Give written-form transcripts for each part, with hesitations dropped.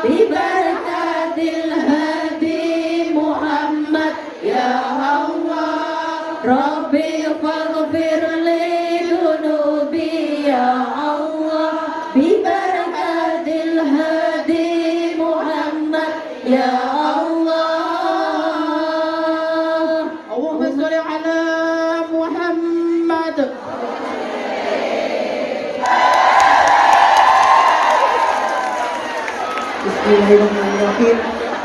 ببركة الهادي محمد يا الله ربي فاغفر لي ذنوبي يا الله ببركة الهادي محمد يا الله اللهم صل على محمد. Bismillahirrahmanirrahim.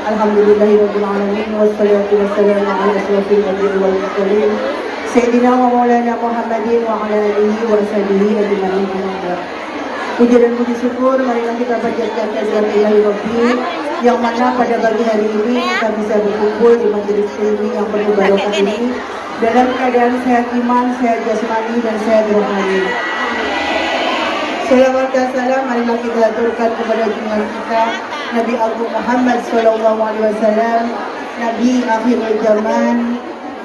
Alhamdulillahirabbil alamin wassalatu wassalamu ala asyrofil anbiya'i wal mursalin sayyidina wa maulana Muhammadin wa ala alihi wa sahbihi ajmain. Puja dan puji syukur marilah kita panjatkan kehadirat Ilahi Rabbi yang mana pada pagi hari ini kita bisa berkumpul di majelis ilmi yang penuh barokah ini dalam keadaan sehat iman, sehat jasmani dan sehat rohani. Salawat dan salam marilah kita aturkan kepada junjungan kita Nabi Agung Muhammad Sallallahu Alaihi Wasallam, Nabi akhir zaman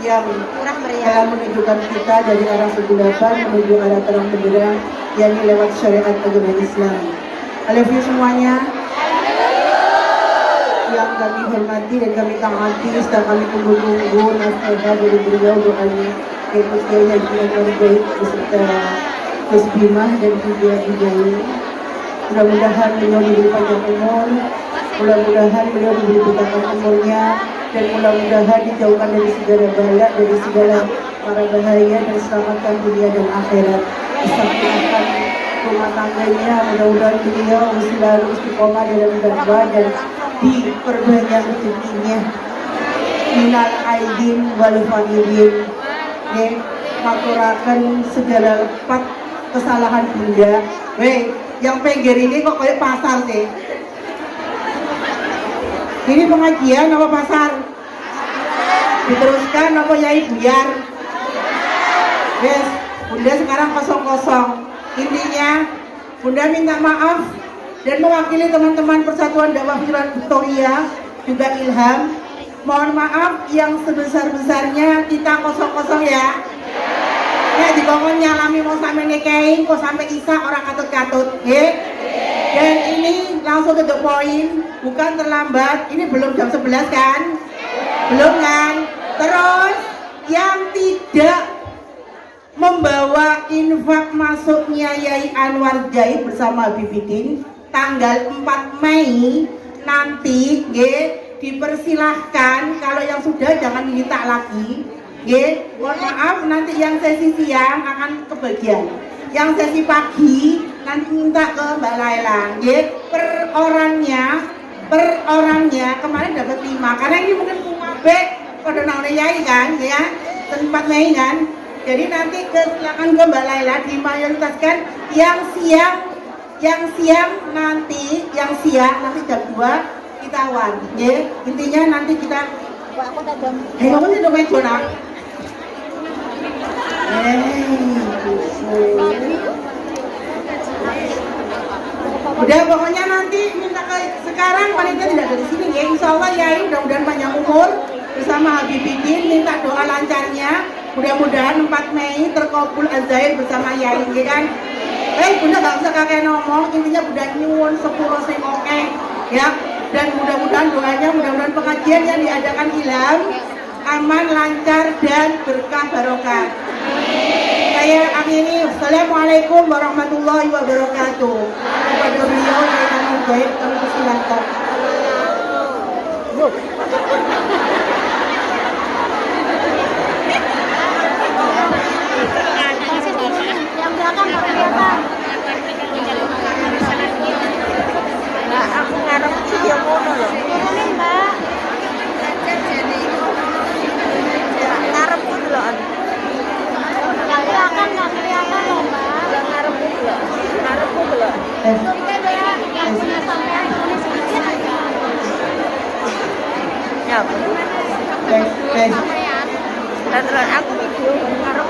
yang telah menunjukkan kita dari arah kegelapan menuju arah terang benderang, yakni lewat syariat agama Islam. Alhamdulillah semuanya yang kami hormati dan kami taati serta kami tunggu-tunggu nasihat dari beliau doanya yaitu Kiai Haji Anwar Zaid beserta Gus Bimah dan juga Hidayah. Mudah-mudahan beliau diberi panjang umur, mudah-mudahan beliau diberi berkah umurnya, dan mudah-mudahan dijauhkan dari segala bala, dari segala mara bahaya, dan selamatkan dunia dan akhirat. Disempurnakan rumah tangganya, mudah-mudahan beliau selalu istiqomah dalam dakwah dan diperbanyak rezekinya. Minal aidin wal faidin, makurakan segala lepat kesalahan bunda. Weh, yang pinggir ini kok kayak pasar sih? Ini pengajian apa pasar? Diteruskan apa yai buyar? Yes, bunda sekarang kosong-kosong. Intinya, bunda minta maaf dan mewakili teman-teman Persatuan Dakwah Victoria juga Ilham. Mohon maaf yang sebesar-besarnya kita kosong-kosong ya. Ya dikongkon nyalami mau sampai nikahin, kok sampai isa orang katut-katut, ya. Dan ini langsung ke the point, bukan terlambat. Ini belum jam 11 kan? Belum kan? Terus yang tidak membawa infak masuknya Yai Anwar Zaid bersama Bibidin tanggal 4 Mei nanti, ya, dipersilahkan. Kalau yang sudah jangan diminta lagi. Mohon maaf, nanti yang sesi siang akan kebagian. Yang sesi pagi nanti minta ke Mbak Laila. Per orangnya kemarin dapat 5. Karena ini mungkin kumabe pada naune yai kan, ya. 4 Mei kan. Jadi nanti silakan ke Mbak Laila dimayoritaskan yang siang nanti jam 2 kita wan. Intinya nanti kita kamu sih dong main. Udah pokoknya nanti minta ke sekarang wanita tidak dari sini ya. Insya Allah ya, mudah-mudahan panjang umur bersama Habibidin, minta doa lancarnya. Mudah-mudahan 4 Mei terkabul azair bersama Yai, ya kan? Bunda gak usah kakek ngomong, intinya Bunda nyuwun sepuluh sing oke ya. Dan mudah-mudahan doanya, mudah-mudahan pengajian yang diadakan Ilham aman, lancar, dan berkah barokah. Saya akhiri. Assalamualaikum warahmatullahi wabarakatuh. Kepada beliau yang akan baik kami persilahkan. Yang belakang Mbak, aku ngarep video mono loh. Mbak. Ngarep pun loh. Belakang nggak kelihatan loh Mbak. Yang ngarep pun loh. Ngarep pun loh. Kita yang punya sampean tulis ini aja. Ya. Terus aku video ngarep.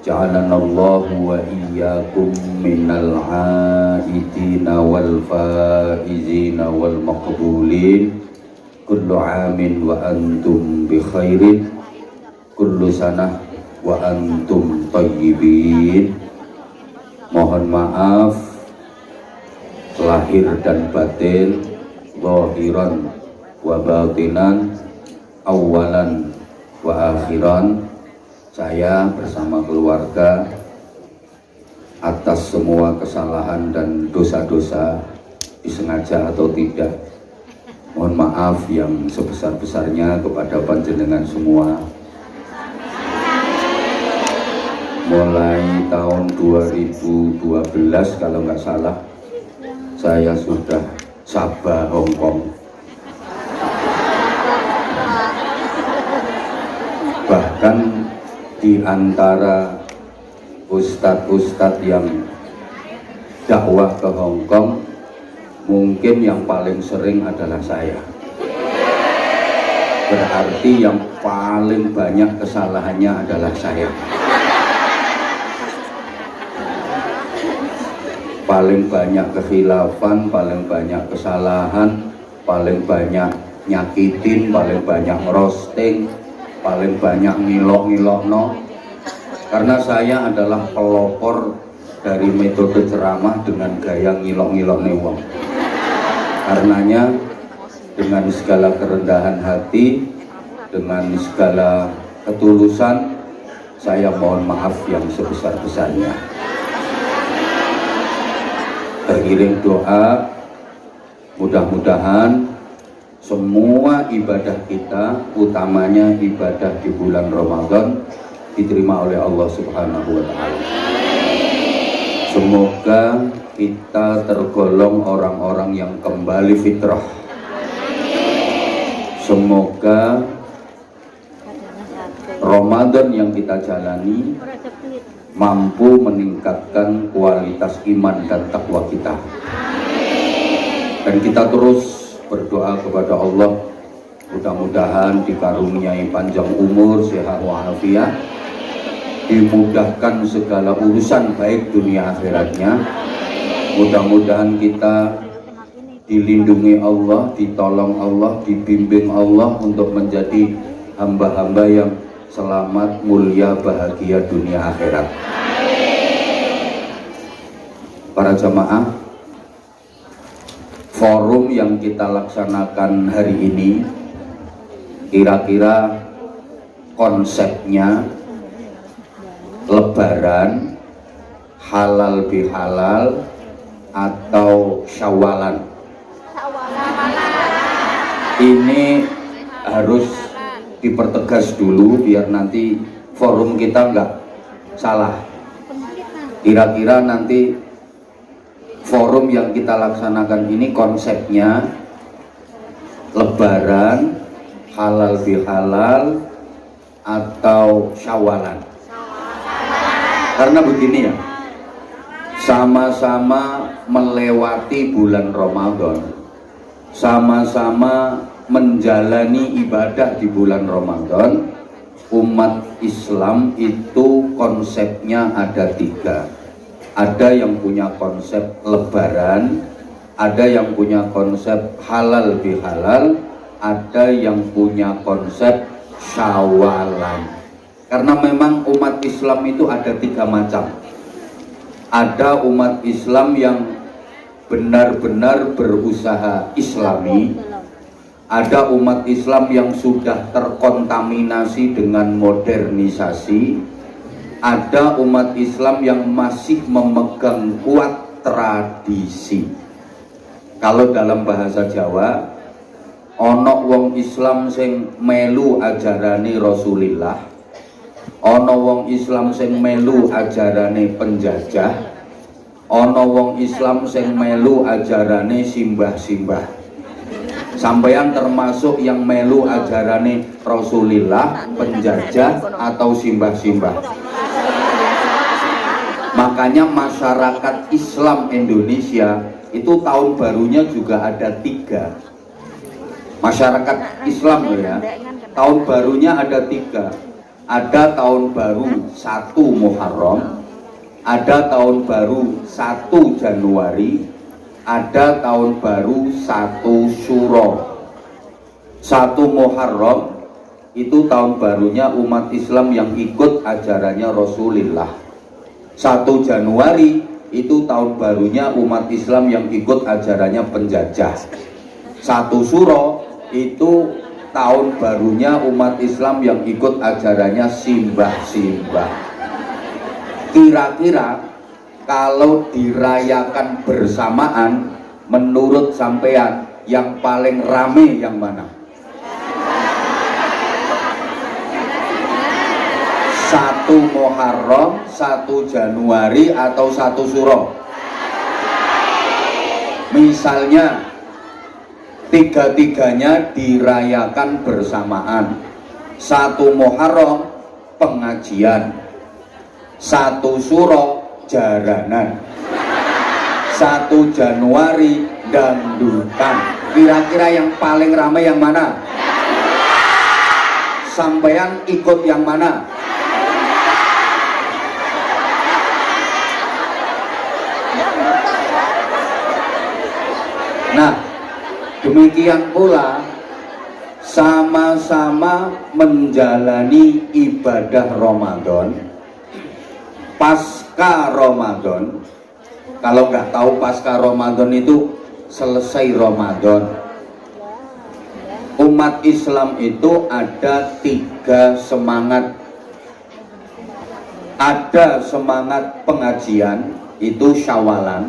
Ja'alanallahu wa iyyakum minal aidina wal faizina wal maqbulin. Kullu amin wa antum bi khairin. Kullu sanah wa antum tayyibin. Mohon maaf lahir dan batin, zahiran wa batinan, awalan wa akhiran. Saya bersama keluarga atas semua kesalahan dan dosa-dosa, disengaja atau tidak, mohon maaf yang sebesar-besarnya kepada panjenengan semua. Mulai tahun 2012 kalau nggak salah, saya sudah Sabah Hongkong. Bahkan di antara ustadz-ustadz yang dakwah ke Hongkong, mungkin yang paling sering adalah saya. Berarti yang paling banyak kesalahannya adalah saya. Paling banyak kekhilafan, paling banyak kesalahan, paling banyak nyakitin, paling banyak roasting, paling banyak ngilok-ngilok no. Karena saya adalah pelopor dari metode ceramah dengan gaya ngilok-ngilok wong. Karenanya dengan segala kerendahan hati, dengan segala ketulusan, saya mohon maaf yang sebesar-besarnya. Teriring doa, mudah-mudahan semua ibadah kita, utamanya ibadah di bulan Ramadan, diterima oleh Allah Subhanahu wa Ta'ala. Semoga kita tergolong orang-orang yang kembali fitrah. Semoga Ramadan yang kita jalani mampu meningkatkan kualitas iman dan takwa kita. Dan kita terus berdoa kepada Allah, mudah-mudahan dikaruniai panjang umur, sehat walafiat, dimudahkan segala urusan baik dunia akhiratnya. Mudah-mudahan kita dilindungi Allah, ditolong Allah, dibimbing Allah untuk menjadi hamba-hamba yang selamat, mulia, bahagia dunia akhirat. Para jamaah, forum yang kita laksanakan hari ini kira-kira konsepnya Lebaran, halal bihalal, atau syawalan. Ini harus dipertegas dulu biar nanti forum kita nggak salah. Kira-kira nanti forum yang kita laksanakan ini konsepnya Lebaran, halal bihalal, atau syawalan. Karena begini ya, sama-sama melewati bulan Ramadan, sama-sama menjalani ibadah di bulan Ramadan. Umat Islam itu konsepnya ada tiga. Ada yang punya konsep Lebaran, ada yang punya konsep halal bihalal, ada yang punya konsep syawalan. Karena memang umat Islam itu ada tiga macam. Ada umat Islam yang benar-benar berusaha Islami, ada umat Islam yang sudah terkontaminasi dengan modernisasi, ada umat Islam yang masih memegang kuat tradisi. Kalau dalam bahasa Jawa, ono wong Islam sing melu ajarane Rasulillah, ono wong Islam sing melu ajarane penjajah, ono wong Islam sing melu ajarane simbah-simbah. Sampeyan termasuk yang melu ajarane Rasulillah, penjajah, atau simbah-simbah? Makanya masyarakat Islam Indonesia itu tahun barunya juga ada tiga. Masyarakat Islam ya, tahun barunya ada tiga. ada tahun baru 1 Muharram, ada tahun baru 1 Januari, ada tahun baru 1 Syuro. 1 Muharram itu tahun barunya umat Islam yang ikut ajarannya Rasulullah. 1 Januari itu tahun barunya umat Islam yang ikut ajarannya penjajah. 1 Syuro itu tahun barunya umat Islam yang ikut ajarannya simbah-simbah. Kira-kira kalau dirayakan bersamaan, menurut sampean yang paling rame yang mana? 1 Muharram, 1 Januari atau 1 Syuro? Misalnya tiga-tiganya dirayakan bersamaan. 1 Muharram pengajian, 1 Syuro jaranan, 1 Januari dangdutan. Kira-kira yang paling ramai yang mana? Sampean ikut yang mana? Nah, demikian pula sama-sama menjalani ibadah Ramadan. Pasca Ramadan, kalau nggak tahu pasca Ramadan itu selesai Ramadan. Umat Islam itu ada 3 semangat. Ada semangat pengajian, itu Syawalan.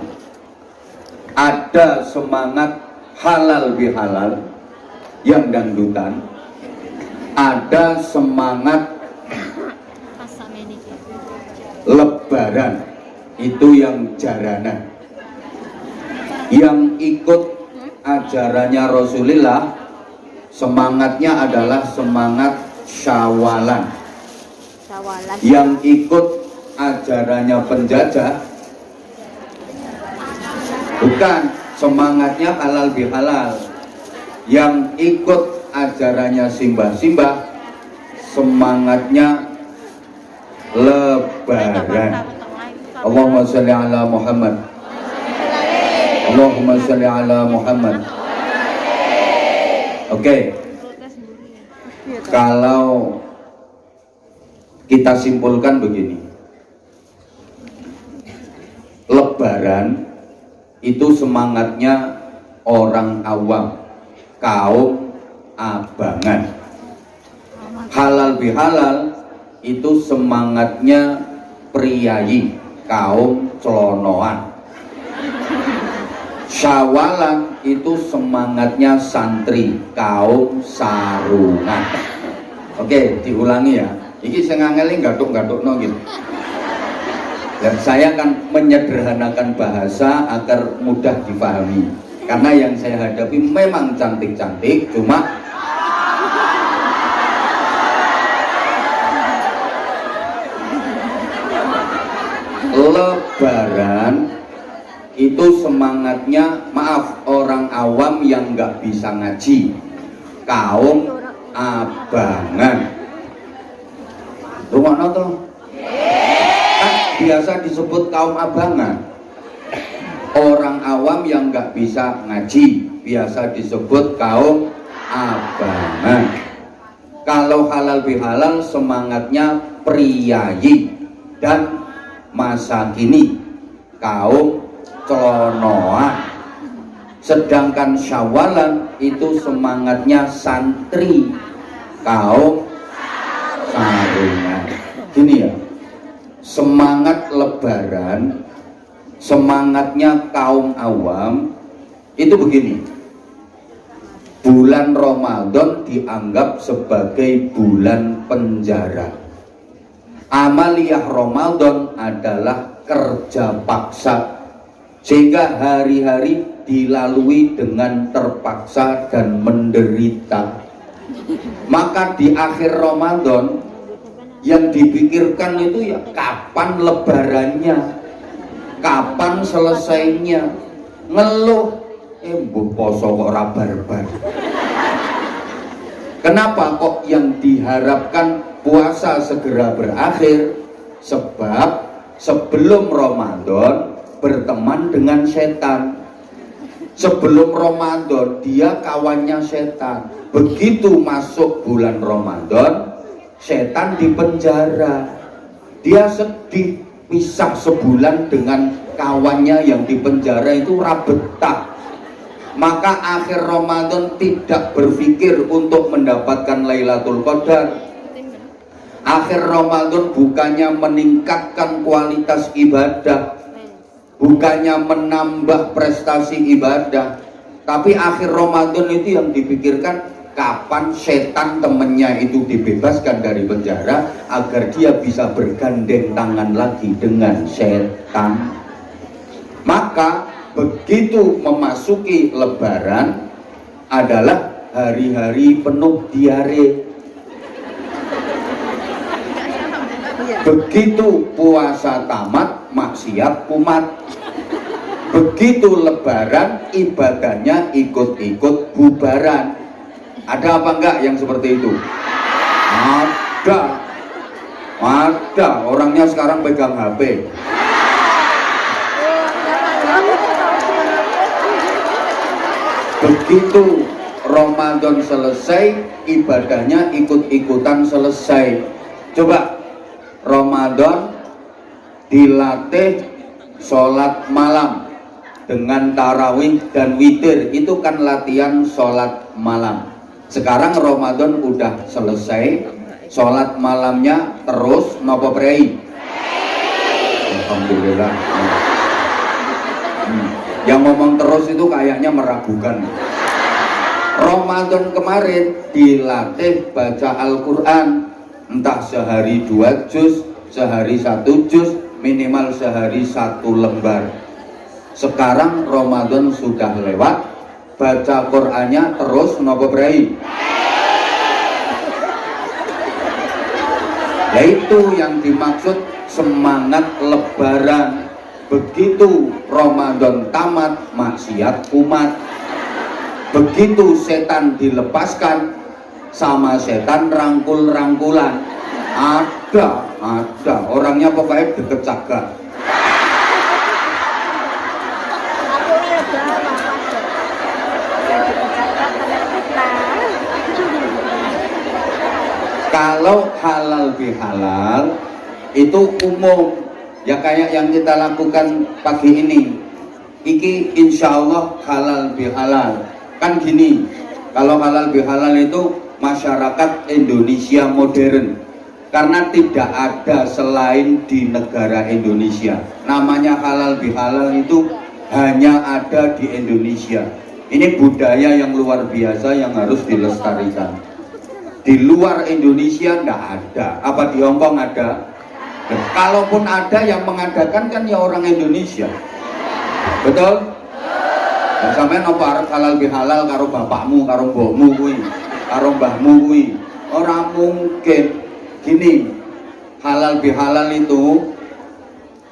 Ada semangat halal bihalal yang dangdutan. Ada semangat Lebaran, itu yang jaranan. Yang ikut ajarannya Rasulullah, semangatnya adalah semangat Syawalan. Yang ikut ajarannya penjajah, bukan, semangatnya halal bihalal. Yang ikut ajarannya simbah-simbah, semangatnya Lebaran. Allahumma sholli ala Muhammad. Allahumma sholli ala Muhammad. Oke. Kalau kita simpulkan begini, Lebaran itu semangatnya orang awam, kaum abangan. Halal bihalal itu semangatnya priayi, kaum celonoan. Syawalan itu semangatnya santri, kaum sarungan. Oke, diulangi ya. Iki sing ngangeli gathuk-gathukno gitu. Dan saya akan menyederhanakan bahasa agar mudah dipahami. Karena yang saya hadapi memang cantik-cantik, cuma Lebaran itu semangatnya, maaf, orang awam yang nggak bisa ngaji, kaum abangan. Rumah tuh kan biasa disebut kaum abangan. Orang awam yang nggak bisa ngaji biasa disebut kaum abangan. Kalau halal bihalal semangatnya priayi dan masa kini, kaum celonoan. Sedangkan Syawalan itu semangatnya santri, kaum sarungan. Gini ya, semangat Lebaran, semangatnya kaum awam itu begini. Bulan Ramadan dianggap sebagai bulan penjara. Amaliyah Ramadan adalah kerja paksa, sehingga hari-hari dilalui dengan terpaksa dan menderita. Maka di akhir Ramadan yang dipikirkan itu ya kapan lebarannya, kapan selesainya. Ngeluh, mbok poso kok ora barbar. Kenapa kok yang diharapkan puasa segera berakhir, sebab sebelum Ramadan berteman dengan setan. Sebelum Ramadan dia kawannya setan. Begitu masuk bulan Ramadan, setan di penjara. Dia sedih, pisah sebulan dengan kawannya yang di penjara itu rabetah. Maka akhir Ramadan tidak berpikir untuk mendapatkan Lailatul Qadar. Akhir Ramadan bukannya meningkatkan kualitas ibadah, bukannya menambah prestasi ibadah, tapi akhir Ramadan itu yang dipikirkan kapan setan temennya itu dibebaskan dari penjara agar dia bisa bergandeng tangan lagi dengan setan. Maka begitu memasuki Lebaran adalah hari-hari penuh diare. Begitu puasa tamat, maksiat kumat. Begitu Lebaran, ibadahnya ikut-ikut bubaran. Ada apa enggak yang seperti itu? Ada. Orangnya sekarang pegang HP. Begitu Ramadan selesai, ibadahnya ikut-ikutan selesai. Coba Ramadan dilatih sholat malam dengan tarawih dan witir, itu kan latihan sholat malam. Sekarang Ramadan udah selesai, sholat malamnya terus nopo prei? Alhamdulillah. Yang ngomong terus itu kayaknya meragukan. Ramadan kemarin dilatih baca Al-Quran, entah sehari 2 juz, sehari 1 juz, minimal sehari 1 lembar. Sekarang Ramadan sudah lewat, baca Qur'annya terus nopo prei? Ya itu yang dimaksud semangat Lebaran. Begitu Ramadan tamat, maksiat kumat. Begitu setan dilepaskan, sama setan rangkul-rangkulan. Ada orangnya pokoknya deket cagak. Kalau halal bihalal itu umum, ya kayak yang kita lakukan pagi ini. Iki insya Allah halal bihalal. Kan gini, kalau halal bihalal itu masyarakat Indonesia modern. Karena tidak ada selain di negara Indonesia. Namanya halal bihalal itu hanya ada di Indonesia. Ini budaya yang luar biasa yang harus dilestarikan. Di luar Indonesia nggak ada. Apa di Hongkong ada? Kalaupun ada, yang mengadakan kan ya orang Indonesia. Betul? Dan sampean apa arep halal bihalal karo bapakmu, karo mbokmu kuwi, karo mbahmu kuwi. Ora mungkin. Gini, halal bihalal itu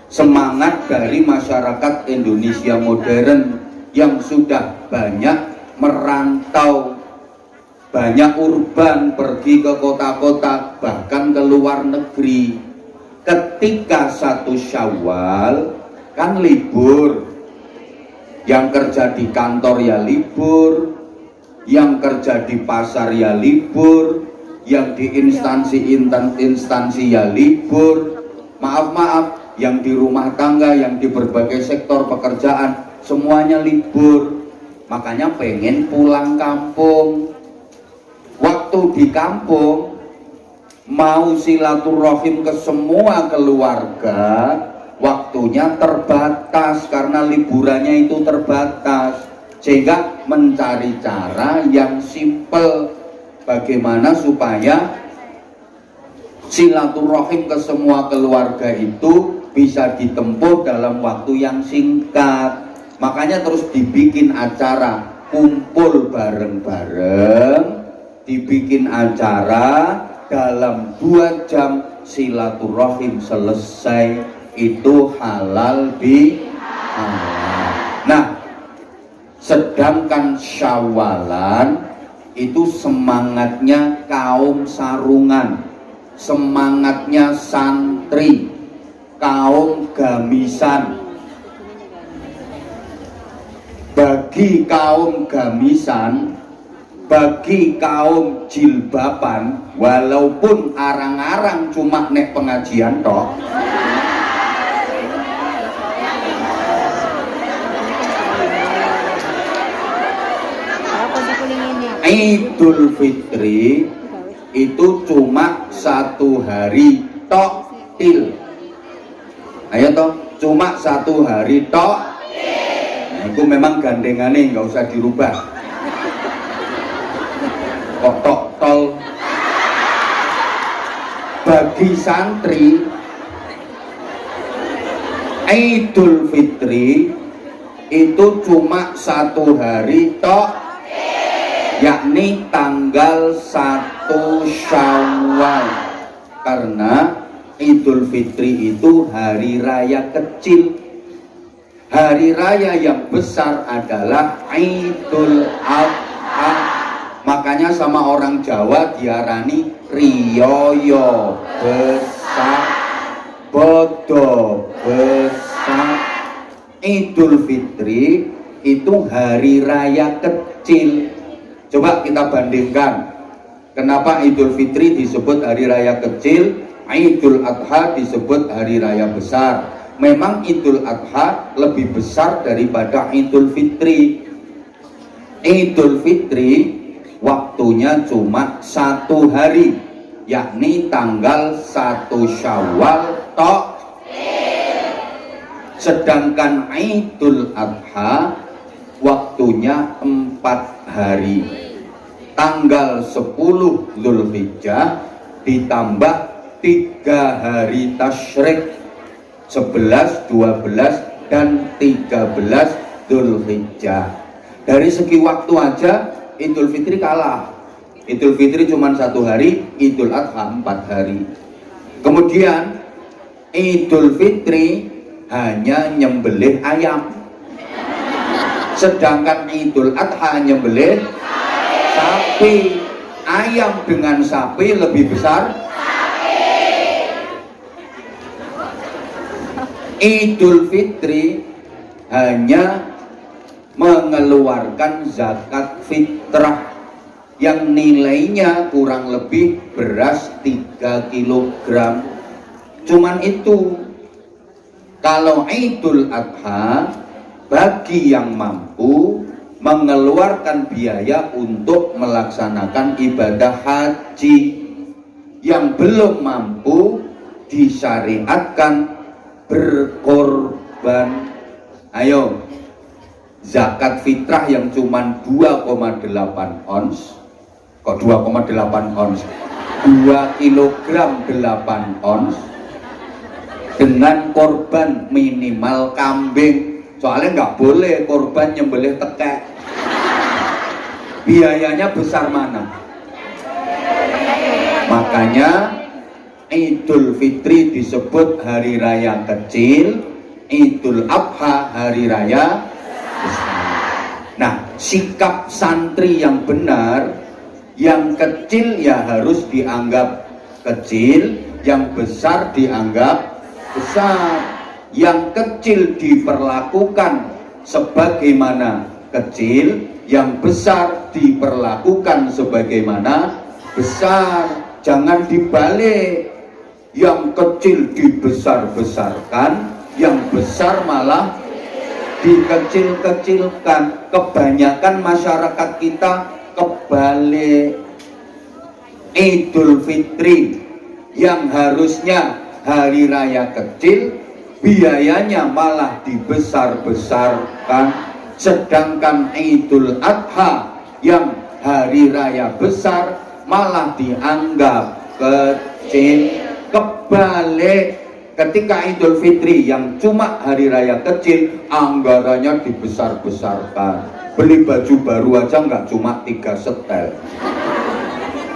semangat dari masyarakat Indonesia modern yang sudah banyak merantau, banyak urban, pergi ke kota-kota, bahkan ke luar negeri. Ketika 1 Syawal kan libur, yang kerja di kantor ya libur, yang kerja di pasar ya libur, yang di instansi ya libur. Maaf, yang di rumah tangga, yang di berbagai sektor pekerjaan semuanya libur. Makanya pengen pulang kampung. Waktu di kampung mau silaturahim ke semua keluarga, waktunya terbatas karena liburannya itu terbatas, sehingga mencari cara yang simple bagaimana supaya silaturahim ke semua keluarga itu bisa ditempuh dalam waktu yang singkat. Makanya terus dibikin acara kumpul bareng-bareng, dibikin acara dalam 2 jam silaturahim selesai, itu halal bihalal. Nah, sedangkan Syawalan itu semangatnya kaum sarungan. semangatnya santri, kaum gamisan. Bagi kaum gamisan, bagi kaum jilbaban, walaupun arang-arang cuma nek pengajian toh, Idul Fitri itu cuma 1 hari tok til. Ayo toh, cuma 1 hari tok. Nah, itu memang gandengannya nggak usah dirubah. Kok tok tol. Bagi santri, Idul Fitri itu cuma 1 hari tok, yakni tanggal 1 Syawal. Karena Idul Fitri itu hari raya kecil. Hari raya yang besar adalah Idul Adha. Makanya sama orang Jawa diarani riyoyo besar, bodo besar. Idul Fitri itu hari raya kecil. Coba kita bandingkan, kenapa Idul Fitri disebut hari raya kecil, Idul Adha disebut hari raya besar. Memang Idul Adha lebih besar daripada Idul Fitri. Idul Fitri waktunya cuma 1 hari, yakni tanggal 1 Syawal tok. Sedangkan Idul Adha waktunya 4 hari, tanggal 10 Zulhijjah ditambah 3 hari tasyrik, 11, 12, dan 13 Zulhijjah. Dari segi waktu aja Idul Fitri kalah. Idul Fitri cuma 1 hari, Idul Adha 4 hari. Kemudian Idul Fitri hanya nyembelih ayam, sedangkan Idul Adha nyembelih sapi. Ayam dengan sapi lebih besar. Idul Fitri hanya mengeluarkan zakat fitrah yang nilainya kurang lebih beras 3 kg. Cuman itu. Kalau Idul Adha, bagi yang mampu mengeluarkan biaya untuk melaksanakan ibadah haji. Yang belum mampu disyariatkan berkorban. Ayo, zakat fitrah yang cuman 2,8 ons, kok 2,8 ons, 2 kilogram 8 ons, dengan korban minimal kambing. Soalnya nggak boleh korban nyembelih tekek. Biayanya besar mana? Makanya Idul Fitri disebut hari raya kecil, Idul Adha hari raya besar. Nah, sikap santri yang benar, yang kecil ya harus dianggap kecil, yang besar dianggap besar. Yang kecil diperlakukan sebagaimana kecil, yang besar diperlakukan sebagaimana besar. Jangan dibalik. Yang kecil dibesar-besarkan, yang besar malah dikecil-kecilkan. Kebanyakan masyarakat kita kebalik. Idul Fitri yang harusnya hari raya kecil, biayanya malah dibesar-besarkan. Sedangkan Idul Adha yang hari raya besar malah dianggap kecil. Kebalik, ketika Idul Fitri yang cuma hari raya kecil, anggarannya dibesar-besarkan. Beli baju baru aja nggak cuma 3 setel.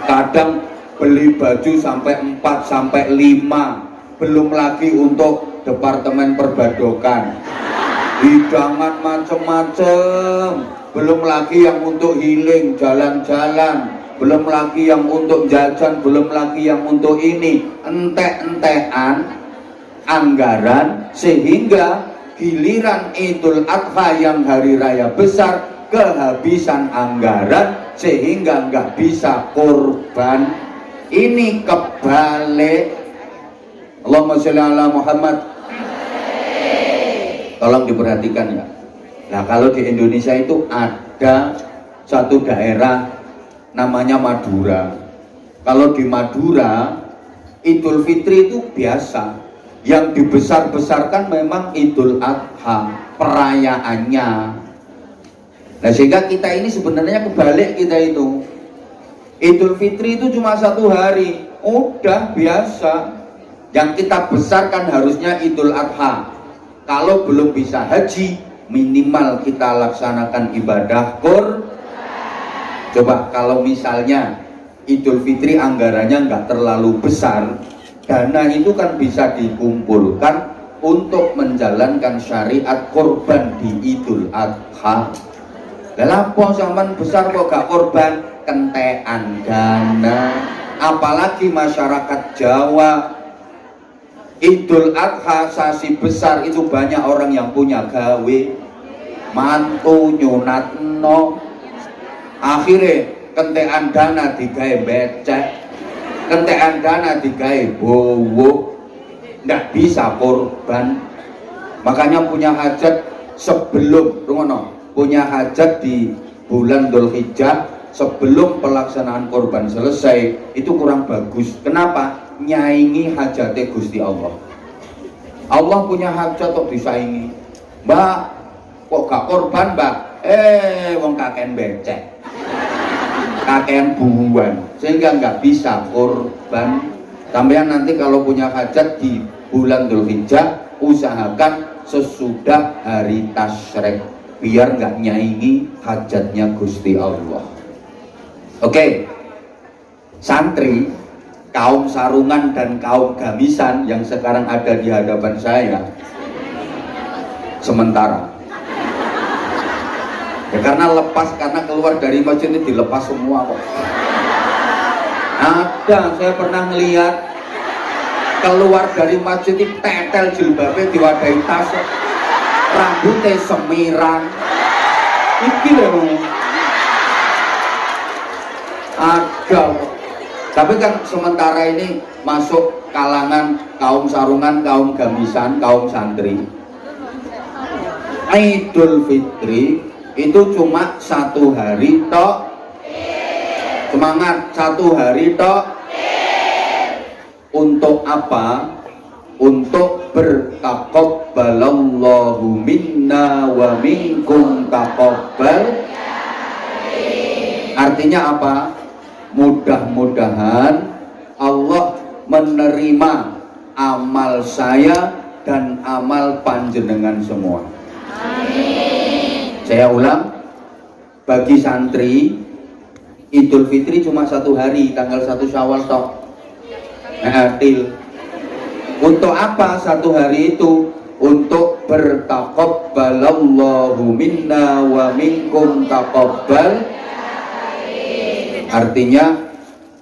Kadang beli baju sampai 4 sampai 5. Belum lagi untuk departemen perbadokan, hidangan macem-macem. Belum lagi yang untuk healing, jalan-jalan. belum lagi yang untuk jajan, belum lagi yang untuk ini, entek-entekan anggaran, sehingga giliran Idul Adha yang hari raya besar kehabisan anggaran sehingga nggak bisa kurban. Ini kebalik. Allahumma sholli ala Muhammad. Tolong diperhatikan ya. Nah, kalau di Indonesia itu ada satu daerah namanya Madura. Kalau di Madura Idul Fitri itu biasa. Yang dibesar-besarkan memang Idul Adha, perayaannya. Nah, sehingga kita ini sebenarnya kebalik kita itu. Idul Fitri itu cuma 1 hari, udah biasa. Yang kita besarkan harusnya Idul Adha. Kalau belum bisa haji, minimal kita laksanakan ibadah Coba kalau misalnya Idul Fitri anggarannya nggak terlalu besar, dana itu kan bisa dikumpulkan untuk menjalankan syariat korban di Idul Adha. Lapo zaman besar kok gak korban, kentean dana. Apalagi masyarakat Jawa, Idul Adha sasi besar itu banyak orang yang punya gawe, mantu nyunatno, akhirnya kentean dana digawe becek, kentean dana digawe bowo, nggak bisa korban. Makanya punya hajat sebelum punya hajat di bulan Dzulhijjah sebelum pelaksanaan korban selesai itu kurang bagus. Kenapa? Nyaingi hajatnya Gusti Allah. Allah punya hajat kok disaingi. Mbak, kok gak korban mbak? Wong kakean becek, kakean buuan, sehingga nggak bisa korban. Sampean nanti kalau punya hajat di bulan Dzulhijjah, usahakan sesudah hari tasyrik, biar nggak nyaingi hajatnya Gusti Allah. Oke, santri, kaum sarungan dan kaum gamisan yang sekarang ada di hadapan saya, sementara ya karena keluar dari masjid ini dilepas semua kok. Ada, saya pernah melihat keluar dari masjid ini tetel jilbabnya diwadahi tas, rambutnya semirang. Iki loh, ada. Tapi kan sementara ini masuk kalangan kaum sarungan, kaum gamisan, kaum santri. Idul Fitri itu cuma 1 hari tok. Semangat, 1 hari tok. Untuk apa? Untuk bertaqabbalallahu minna wa minkum taqabbal. Artinya apa? Mudah-mudahan Allah menerima amal saya dan amal panjenengan semua. Amin. Saya ulang, bagi santri Idul Fitri cuma 1 hari, tanggal 1 Syawal tok. Adil. Untuk apa 1 hari itu? Untuk bertaqabbalallahu minna wa minkum taqabbal. Artinya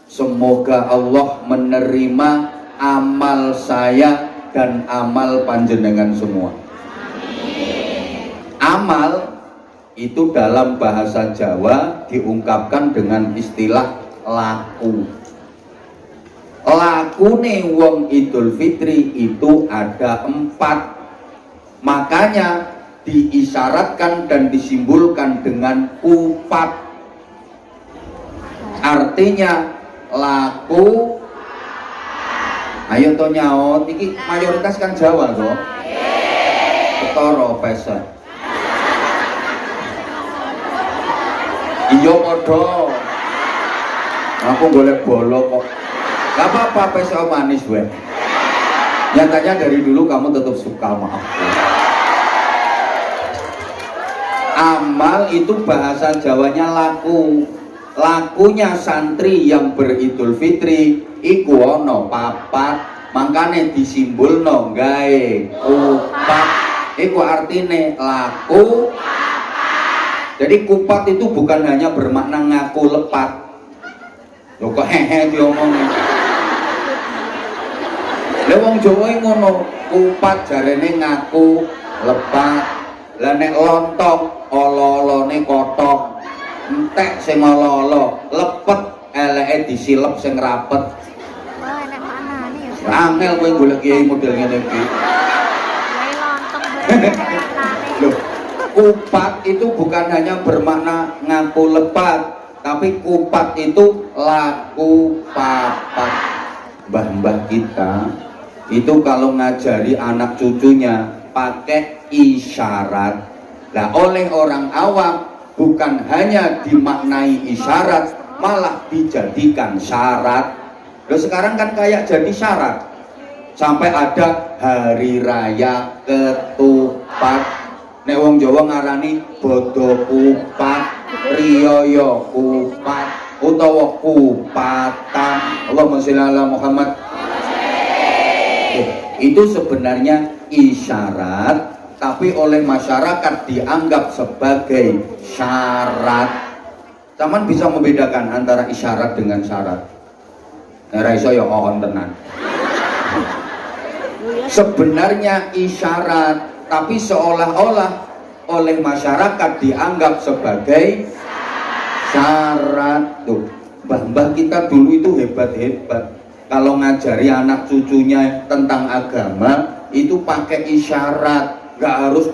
semoga Allah menerima amal saya dan amal panjenengan semua. Amal itu dalam bahasa Jawa diungkapkan dengan istilah laku. Lakune wong Idul Fitri itu ada 4. Makanya diisyaratkan dan disimbolkan dengan kupat. Artinya laku. Ayo to nyaut, iki mayoritas kan Jawa to. Ketara peset. Iya padha. Aku golek bolo kok. Gak apa-apa peset manis gue. Nyatanya dari dulu kamu tetap suka sama aku. Amal itu bahasa Jawanya laku. Lakunya santri yang beridul fitri iku ana 4, makane disimbulno gawe kupat. Iku artine laku. Jadi kupat itu bukan hanya bermakna ngaku lepat, Lho kok hehe diomong. Lha wong Jawa ngono, kupat jarene ngaku lepat. Lah nek lontong olo-olone kotok. Entek sing olo-olo, lepet eleke disilep sing rapet. Wah, enak maknane ya. Angel kowe golek kiai model ngene iki. Kiai lontong berarti maknane. Loh, kupat itu bukan hanya bermakna ngaku lepat, tapi kupat itu laku papat. Mbah-mbah kita itu kalau ngajari anak cucunya pakai isyarat. Nah, oleh orang awam bukan hanya dimaknai isyarat, malah dijadikan syarat. Loh, sekarang kan kayak jadi syarat. Sampai ada hari raya ketupat. Nek wong Jawa ngarani bodo kupat, riyoyo kupat, utawa kupatan. Allahumma sholli ala Muhammad. Itu sebenarnya isyarat, tapi oleh masyarakat dianggap sebagai syarat. Taman bisa membedakan antara isyarat dengan syarat. Ora iso ya on tenan. Sebenarnya isyarat, tapi seolah-olah oleh masyarakat dianggap sebagai syarat. Tuh, mbah-mbah kita dulu itu hebat-hebat. Kalau ngajari anak cucunya tentang agama itu pakai isyarat, nggak harus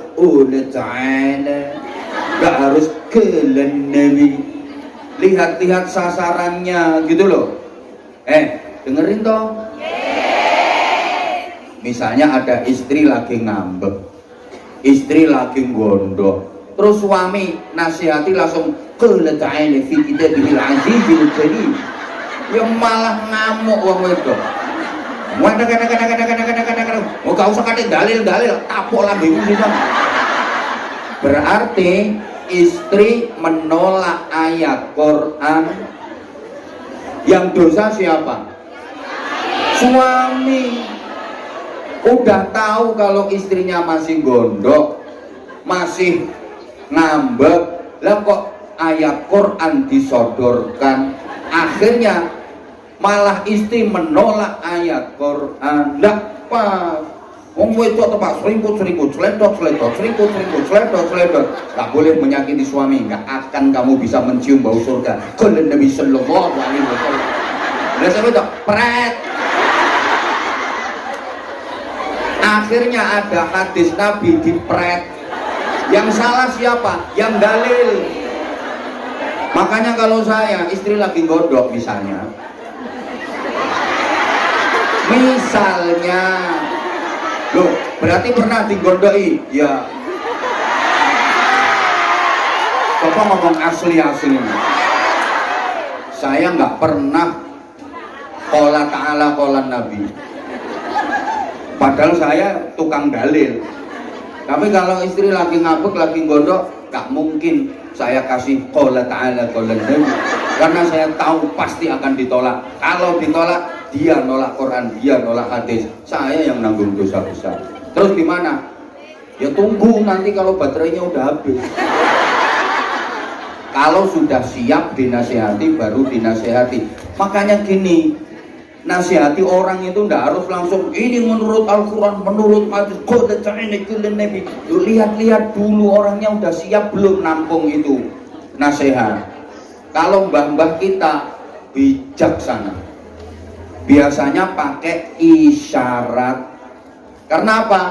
nggak harus kelenewi, lihat-lihat sasarannya gitu loh. Dengerin toh. Misalnya ada istri lagi ngambek, istri lagi gondok, terus suami nasihati langsung kelenewi fi kita bil azizil karim. Ya malah ngamuk wong wedok. Mau gak usah kate dalil-dalil, tapuk lagi bisa. Berarti istri menolak ayat Quran. Yang dosa siapa? Suami. Udah tahu kalau istrinya masih gondok, masih ngambek, lah kok ayat Quran disodorkan. Akhirnya malah istri menolak ayat Quran. Lah pas wong wedok tepak seringkut, seledot, gak boleh menyakiti suami, gak akan kamu bisa mencium bau surga. Kalau Nabi sallallahu alaihi wasallam. Lah sampe tok pret. Akhirnya ada hadis Nabi dipret. Yang salah siapa? Yang dalil. Makanya kalau saya istri lagi godok misalnya, loh berarti pernah digodoi? Ya, coba ngomong asli-asli. Saya nggak pernah qala ta'ala qala Nabi. Padahal saya tukang dalil. Tapi kalau istri lagi ngabuk, lagi gondok, gak mungkin saya kasih qala ta'ala qala Nabi, karena saya tahu pasti akan ditolak. Kalau ditolak, dia nolak Quran, dia nolak hadis, saya yang nanggung dosa besar. Terus gimana? Ya tunggu nanti kalau baterainya udah habis. Kalau sudah siap dinasehati, baru dinasehati. Makanya gini, nasihati orang itu ndak harus langsung ini menurut Al-Quran, menurut hadis, Nabi. Lihat-lihat dulu orangnya udah siap belum nampung itu nasihat. Kalau mbah-mbah kita bijaksana, biasanya pakai isyarat. Karena apa?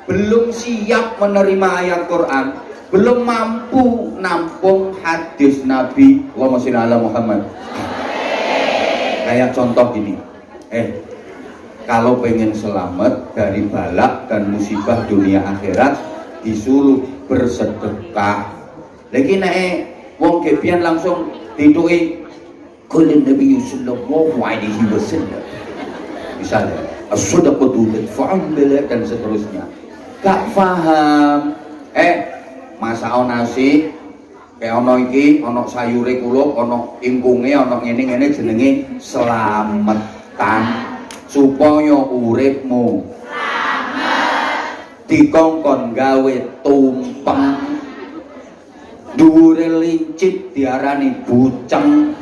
Belum siap menerima ayat Quran, belum mampu nampung hadis Nabi. Allahumma sholli ala Muhammad. Kayak contoh gini, kalau pengen selamat dari balak dan musibah dunia akhirat, disuruh bersedekah. Lagi wong kepian langsung dituai qala Nabi sallallahu alaihi wasallam. Misalnya as-sadaqatu tadfa'ul bala dan seterusnya. Gak paham. Masak nasi kayak ono iki, ono sayure kulup, ono ingkunge, ono ngene-ngene jenenge selametan supaya uripmu selamat. Dikongkon gawe tumpeng. Dhuwure lincip diarani buceng.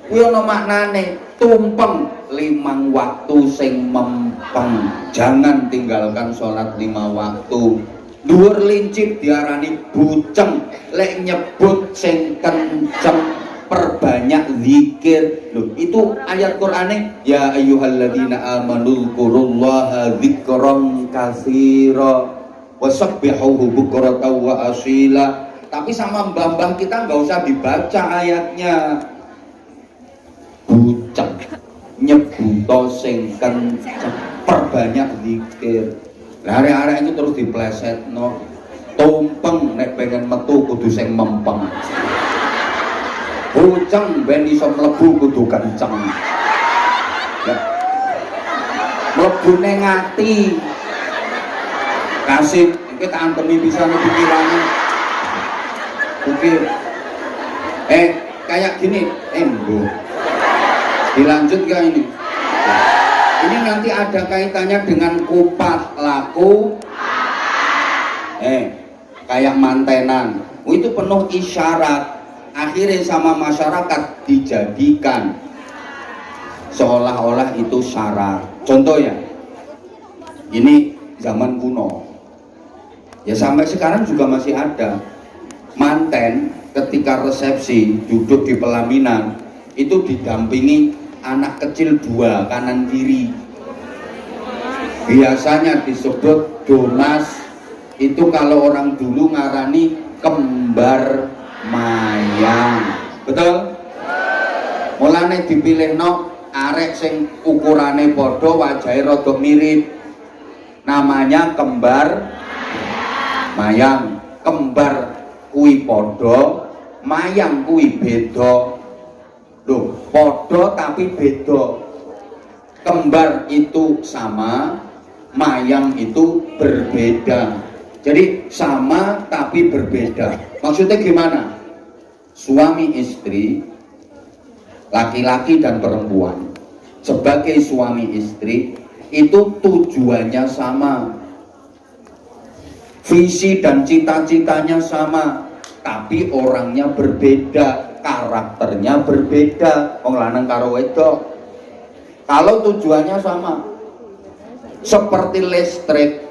kuwi ana maknane tumpeng 5 waktu sing mempeng. Jangan tinggalkan sholat 5 waktu. Dhuwur lincip diarani buceng, lek nyebut sing kenceng, perbanyak zikir. Loh, itu ayat Qur'ane ya ayyuhalladzina amanu dzkurullaha dzikran katsira wasabbihuhu bukratan wa asila. Tapi sama mbah-mbah kita nggak usah dibaca ayatnya. Buceng nyebuto sing kenceng, perbanyak zikir. Lah arek-arek itu terus diplesetno. Tumpeng nek pengen metu kudu sing mempeng. Buceng ben iso mlebu kudu kenceng. Ya. Mlebune ngati. Kasih iki tak antemi pisan pikirane. Oke. Kayak gini, Bu. Dilanjut gak ini? Ini nanti ada kaitannya dengan kupat laku. Kayak mantenan. Itu penuh isyarat. Akhirnya sama masyarakat dijadikan seolah-olah itu syarat. Contoh ya, ini zaman kuno. Ya sampai sekarang juga masih ada. Manten ketika resepsi duduk di pelaminan itu didampingi anak kecil 2 kanan kiri. Biasanya disebut donas. Itu kalau orang dulu ngarani kembar mayang. Betul? Mulane dipilihno arek sing ukurane padha, wajahe rada mirip. Namanya kembar mayang. Kembar kuwi padha, mayang kuwi beda. Loh, podo tapi beda. Kembar itu sama, mayang itu berbeda. Jadi sama tapi berbeda. Maksudnya gimana? Suami istri, laki-laki dan perempuan, sebagai suami istri itu tujuannya sama, visi dan cita-citanya sama, tapi orangnya berbeda, karakternya berbeda. Wong lanang karo wedok. Kalau tujuannya sama, seperti listrik,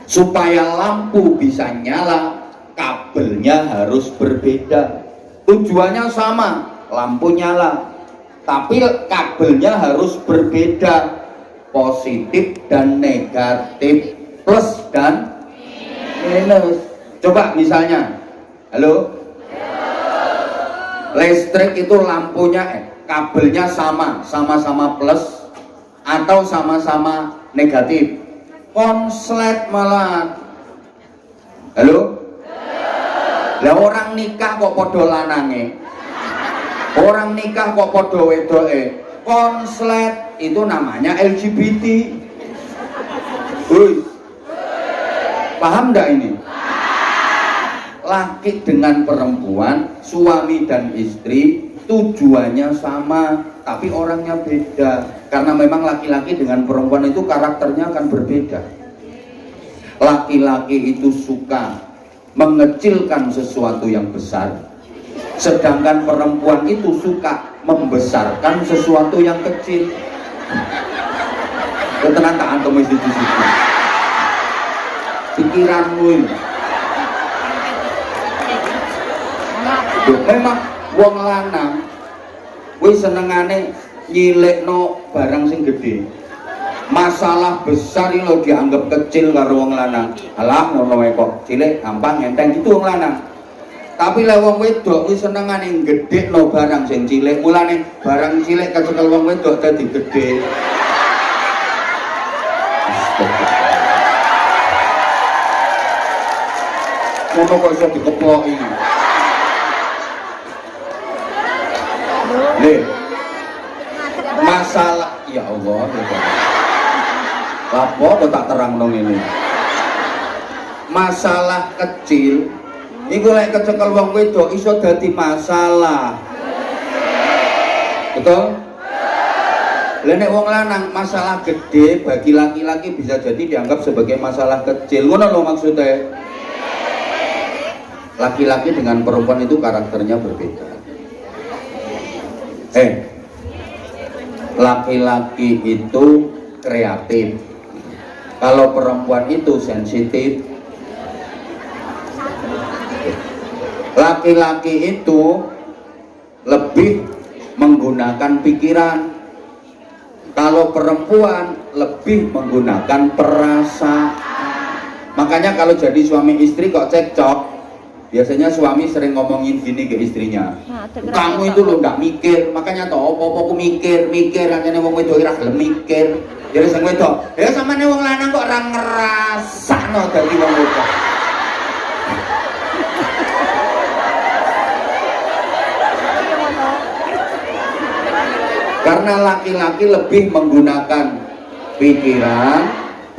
supaya lampu bisa nyala, kabelnya harus berbeda. Tujuannya sama, lampu nyala, tapi kabelnya harus berbeda, positif dan negatif, plus dan minus. Coba misalnya, halo, listrik itu lampunya kabelnya sama-sama plus atau sama-sama negatif? Konslet malah. Halo? Lah orang nikah kok podo lanange, orang nikah kok podo wedoke. Konslet itu namanya LGBT. Paham enggak ini? Laki dengan perempuan, suami dan istri, tujuannya sama, tapi orangnya beda. Karena memang laki-laki dengan perempuan itu karakternya akan berbeda. Laki-laki itu suka mengecilkan sesuatu yang besar, sedangkan perempuan itu suka membesarkan sesuatu yang kecil. Ketenang tak antum di situ. Pikiranmu ini. Memang wong lanang kuwi senengane nyilekno barang sing gede. Masalah besar ini lo dianggap kecil karo wong lanang. Alah ngono wae kok, cilik gampang enteng gitu wong lanang. Tapi lek wong wedok kuwi senengane gedhekno barang sing cilik. Mulane barang cilik kecekel wong wedok dadi gede. Ngono kok iso dikeploki. Masalah ya Allah, apa kok tak terang dong ini? Masalah kecil iku lek kecekel wong wedok iso dadi masalah. Betul? Lah nek wong lanang masalah gede bagi laki-laki bisa jadi dianggap sebagai masalah kecil. Ngono lho maksudnya. Laki-laki dengan perempuan itu karakternya berbeda. Laki-laki itu kreatif, kalau perempuan itu sensitif. Laki-laki itu lebih menggunakan pikiran, kalau perempuan lebih menggunakan perasaan. Makanya kalau jadi suami istri kok cekcok, biasanya suami sering ngomongin gini ke istrinya, kamu itu lo nggak mikir, makanya toh apa-apa aku mikir, akhirnya wong wedok ora gelem mikir. Jadi sang wedok, ya samane wong lanang kok ora ngrasakno dadi wong wedok. Karena laki-laki lebih menggunakan pikiran,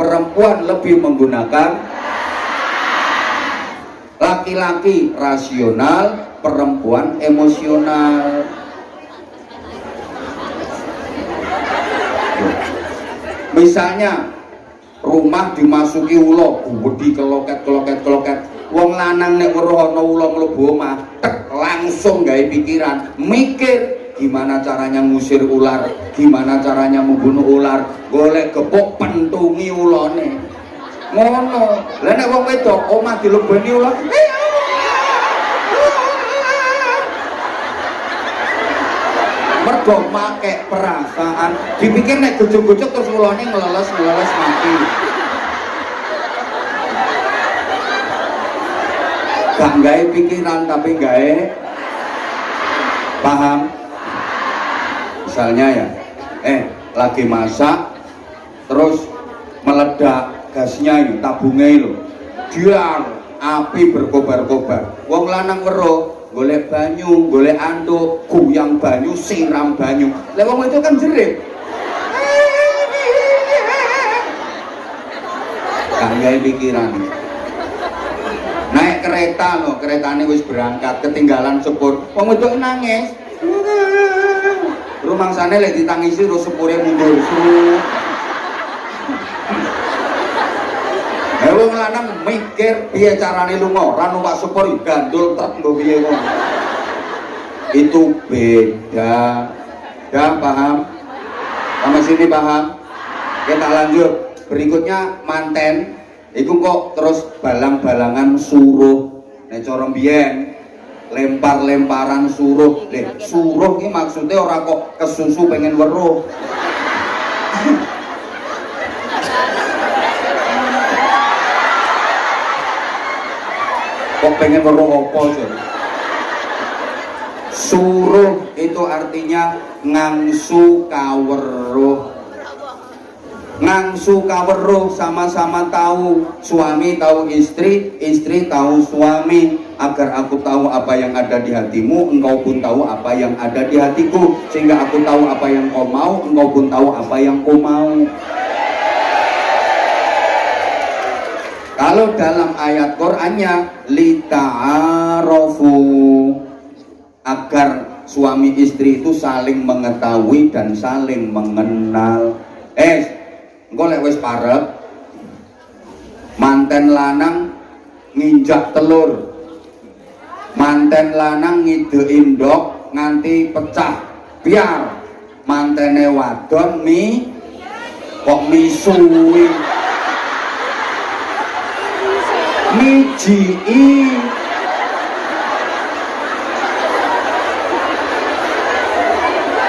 perempuan lebih menggunakan. Laki-laki rasional, perempuan emosional. Misalnya rumah dimasuki ulo, budi keloket. Wong lanang nek weruh ana ulo mlebu omah, langsung gawe pikiran, mikir gimana caranya ngusir ular, gimana caranya membunuh ular, golek gepok pentungi ulone. Ngono. Lah nek wong wedok omah dilebeni ular, mergo make perasaan, dipikir nek gojok-gojok terus ulone ngeleles mati. Gak gawe pikiran tapi gawe paham. Misalnya ya, lagi masak terus meledak gasnya ini, tabungnya itu diar, api berkobar-kobar. Wong lanang weruh, golek banyu, golek anduk, guyang banyu, siram banyu. Lah wong itu kan jerit. Gak gawe pikiran. Naik kereta loh, keretanya wis berangkat, ketinggalan sepur. Wong itu nangis. Rumah sana lagi ditangisi terus sepurnya mundur. Wong lanang mikir piye carane lunga, ra numpak sepur gandul truk nggo piye kok. Itu beda. Ya paham? Sampai sini paham? Kita lanjut. Berikutnya manten. Iku kok terus balang-balangan suruh. Nek cara mbiyen lempar-lemparan suruh. Suruh ini maksudnya orang kok kesusu pengen weruh. Kok pengen weruh apa sih? Suruh itu artinya ngangsu kaweruh. Ngangsu kaweruh sama-sama tahu, suami tahu istri, istri tahu suami. Agar aku tahu apa yang ada di hatimu, engkau pun tahu apa yang ada di hatiku. Sehingga aku tahu apa yang kau mau, engkau pun tahu apa yang kau mau. Kalau dalam ayat Qur'annya lita'arofu, agar suami istri itu saling mengetahui dan saling mengenal. Engko lek wis parek, manten lanang nginjak telur, manten lanang ngideki ndok nganti pecah, biar mantene wadon kok misui, mijii.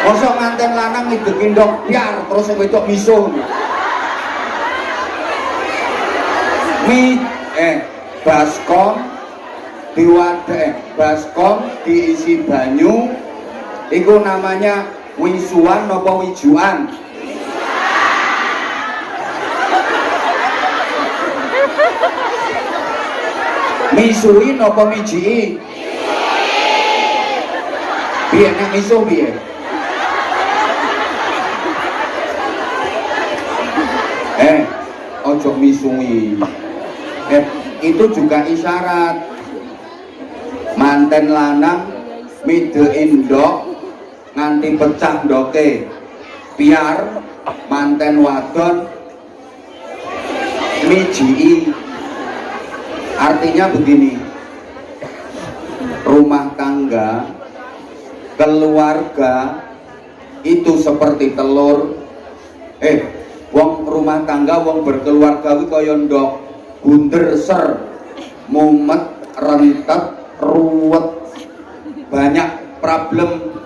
Mosok manten lanang ngideki ndok biar terus sing wedok misuh. Baskom baskom diisi banyu, itu namanya wisuan apa wijuan? Misui apa mijii? Piye nek misuh piye? Ojo misui. Itu juga isyarat. Manten lanang midein ndok nganti pecah ndoke, biar manten wadon mijii. Artinya begini, rumah tangga, keluarga itu seperti telur. Wong rumah tangga, wong berkeluarga kuwi kaya ndok, bunder ser, mumet, rentet, ruwet, banyak problem.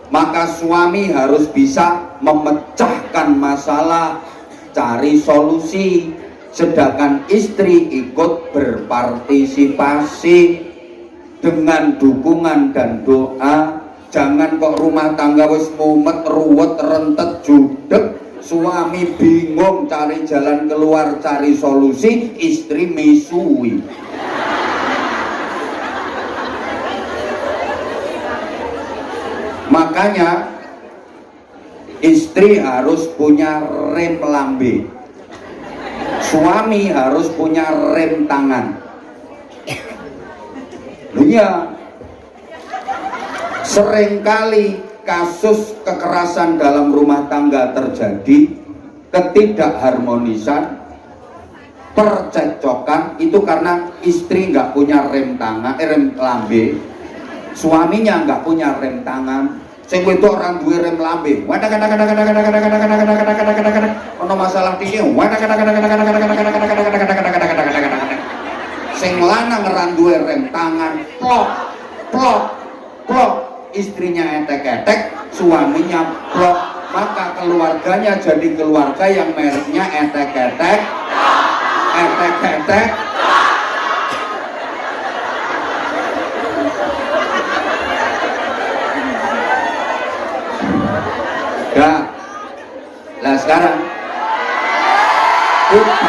Maka suami harus bisa memecahkan masalah, cari solusi, sedangkan istri ikut berpartisipasi dengan dukungan dan doa. Jangan kok rumah tangga wis mumet, ruwet, rentet, judeg, suami bingung cari jalan keluar, cari solusi, istri misui. Makanya istri harus punya rem lambe, suami harus punya rem tangan. Iya, seringkali kasus kekerasan dalam rumah tangga terjadi, ketidakharmonisan, percekcokan itu karena istri nggak punya rem tangan, rem lambe, suaminya nggak punya rem tangan. Sing wedok orang duwe rem lambe, ono masalah dike, sing lanang ora duwe rem tangan, plok plok plok, istrinya etek-etek, suaminya plok, maka keluarganya jadi keluarga yang mereknya etek-etek, etek-etek. Ya, lah sekarang udah,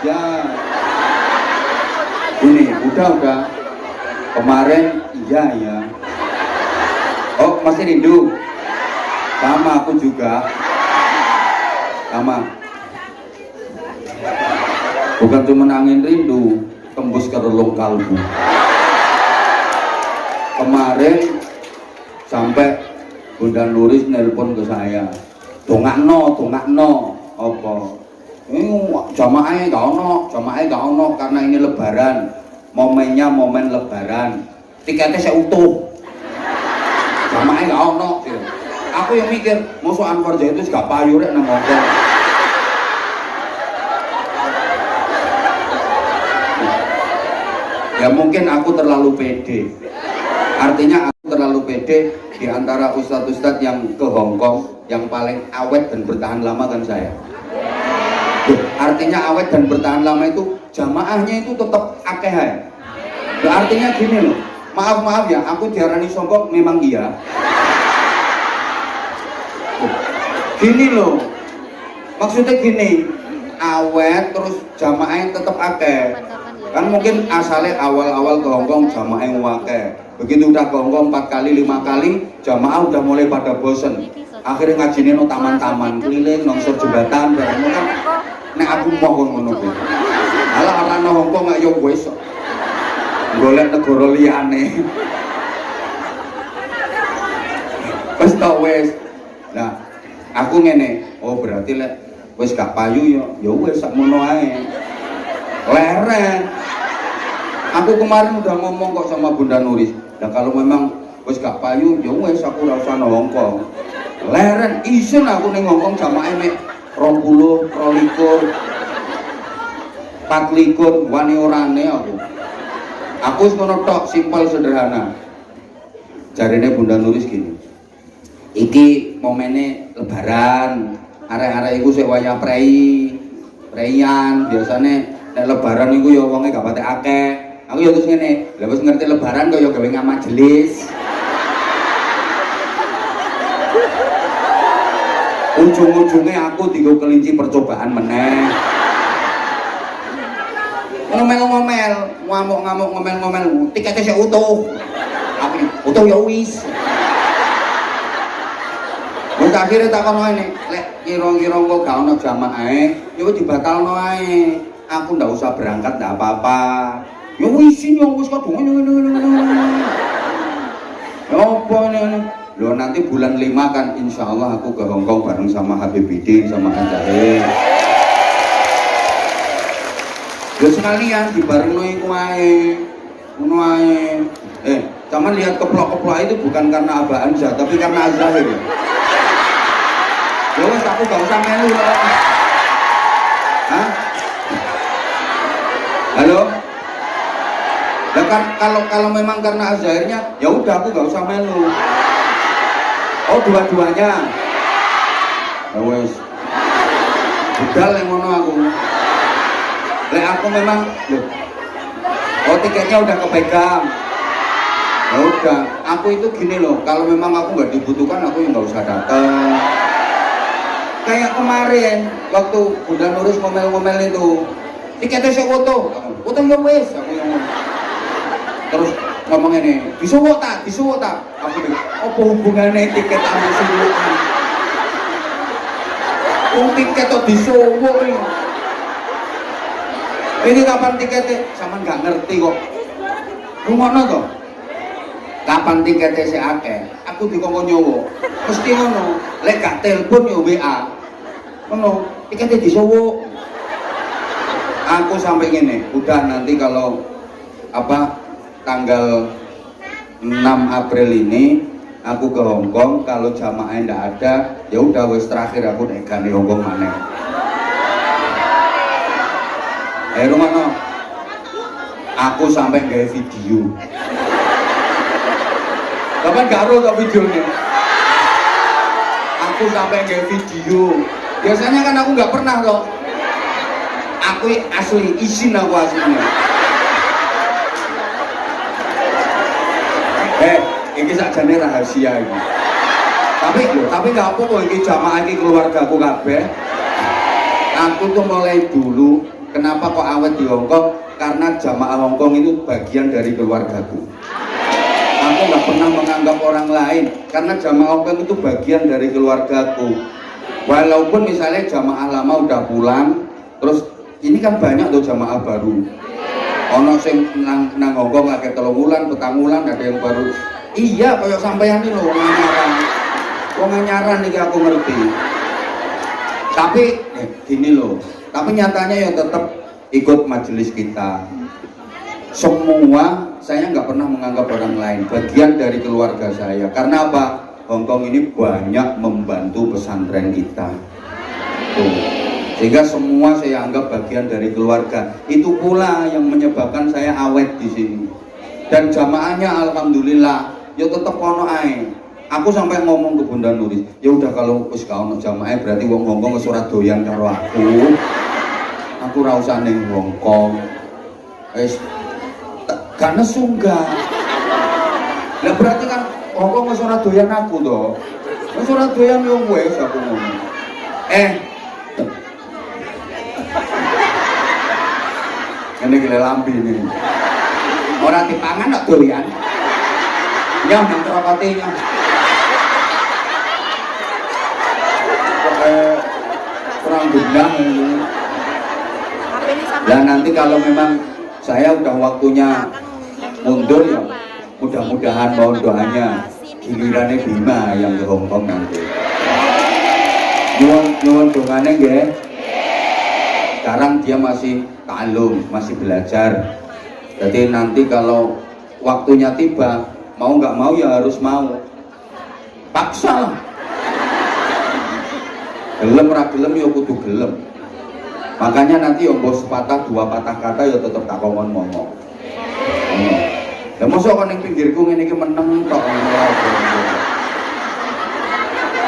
iya, ini udah kemarin iya ya. Oh, masih rindu? Sama, aku juga sama. Bukan cuma angin rindu, tembus ke relung kalbu. Kemarin sampai Bunda Nuris nelpon ke saya, dongakno, apa? Ini jamaahnya gak ono, karena ini lebaran, momennya momen lebaran, tiketnya saya utuh, jamaahnya gak ono. Aku yang mikir, musuh Anwar Zaitun gak payu rek nang ngomong. Ya mungkin aku terlalu pede, artinya aku terlalu pede. Di antara ustadz-ustadz yang ke Hongkong, yang paling awet dan bertahan lama kan saya. Artinya awet dan bertahan lama itu jamaahnya itu tetap akeh. Artinya gini loh, maaf ya, aku diarani sombong memang iya. Gini loh, maksudnya gini, awet terus jamaahnya tetap akeh. Kan mungkin asalnya awal-awal ke Hongkong jamaahnya akeh. Begitu udah gonggong 4 kali 5 kali, jamaah udah mulai pada bosen. Akhirnya ngajinin no taman-taman keliling, nongsor jembatan, barang kan. Nek aku mau ngono kuwi. Alah orang nang Hongkong gak yo wis. Golek negara liyane. Wis tau wis. Nah, aku ngene, oh berarti lek wis gak payu yo wis sakmono ae. Leren. Aku kemarin udah ngomong kok sama Bunda Nuris. Nah kalau memang wis gak payu, ya wis aku ora usah nang Hongkong. Leren isin aku ning Hongkong jamaah mek 20, 23, 24 wani orane aku. Aku wis ngono tok, simpel sederhana. Jarine Bunda Nuris gini. Iki momennya lebaran, arek-arek iku sik wayah preian, biasane nek lebaran iku ya wonge gak patek akeh. Aku ya terus ngene, lha wis ngerti lebaran kok ya gawe ngamajelis. Ujung-ujungnya aku digo kelinci percobaan meneh. Ngomel-ngomel, ngamuk-ngamuk, ngomel-ngomel, tiketnya saya utuh. Aku utuh ya wis. Wis akhire tak kono ngene, lek kira-kira kok gak ono jamaah, ya wis dibatalno ae. Aku ndak usah berangkat ndak apa-apa. Ya wisin yang wis kadung ngene. Apa ini? Loh nanti bulan 5 kan insya Allah aku ke Hongkong bareng sama Habibidin sama Anjahe. Ya sekalian dibarengno iku ae. Ngono ae. Cuman lihat keplok-keplok itu bukan karena Abah Anza tapi karena Azahir. Ya wes aku gak usah melu loh. Hah? Halo? Ya kan kalau memang karena azahirnya ya udah aku gak usah melu. Oh dua-duanya. Ya wes. Budal yang ngono aku. Lek aku memang loh. Oh tiketnya udah kepegang. Ya udah, aku itu gini loh, kalau memang aku nggak dibutuhkan aku yang nggak usah datang. Kayak kemarin waktu Bunda Nuris ngomel-ngomel itu, tiketnya saya foto ya wes, aku yang ngomong. Terus ngomong ini, disuwuk tak, aku bilang, apa hubungannya tiket sama suwukan? Tiket tuh disuwuk ini. Ini kapan tiketnya? Sama nggak ngerti kok. Rumono toh? Kapan tiketnya si akeh? Aku dikongkon nyowo. Mesti ngono. Lek gak telepon yo WA. Ngono, tiketnya disuwuk. Aku sampai gini, udah nanti kalau apa tanggal 6 April ini aku ke Hongkong, kalau jamaahnya ndak ada, ya udah wes terakhir aku nek gane Hongkong maneh. Rumano, aku sampai nge video. Kapan karo tak videonya? Aku sampai nge video. Biasanya kan aku nggak pernah kok. Aku asli izin aku aslinya. Ini sakjane rahasia ini. Tapi nggak apa-apa ini jamaah ini keluargaku kabeh. Aku tuh mulai dulu. Kenapa kok awet di Hongkong? Karena jamaah Hongkong itu bagian dari keluargaku. Aku nggak pernah menganggap orang lain, karena jamaah Hongkong itu bagian dari keluargaku. Walaupun misalnya jamaah lama udah pulang, terus ini kan banyak tuh jamaah baru. Ono sing nang Hongkong lagi 3 bulan, 4 bulan ada yang baru. Iya, kayak sampean ini loh wong anyaran nih aku ngerti. Tapi gini loh. Tapi nyatanya ya tetap ikut majelis kita. Semua saya nggak pernah menganggap orang lain bagian dari keluarga saya. Karena apa? Hongkong ini banyak membantu pesantren kita. Tuh. Sehingga semua saya anggap bagian dari keluarga. Itu pula yang menyebabkan saya awet di sini. Dan jamaahnya alhamdulillah, ya tetap ono ae. Aku sampai ngomong ke Bunda Nuris, ya udah kalau wis gak ono jamaah berarti wong Hongkong wis ora doyan karo aku. Aku ra usah ning Hongkong. Wis gak nesu enggak. Lah berarti kan Hongkong wis ora doyan aku to. Wis ora doyan yo wis aku ngomong. Ini gila lambi ini. Orang dipangan kok doyan. Nyah nang krokotinya. Kurang gendang ini. Dan nanti kalau memang saya udah waktunya mundur ya, mudah-mudahan mohon doanya gilirannya Bima yang ke Hongkong nanti. Nyuwun dongane nggih. Sekarang dia masih ta'alum, masih belajar. Jadi nanti kalau waktunya tiba, mau nggak mau ya harus mau. Paksa lah. Gelem ra gelem ya kudu gelem. Makanya nanti ya mbok sepatah 2 patah kata ya tetep tak kongkon ngomong. Lah mosok kok ning pinggirku ngene iki meneng tok.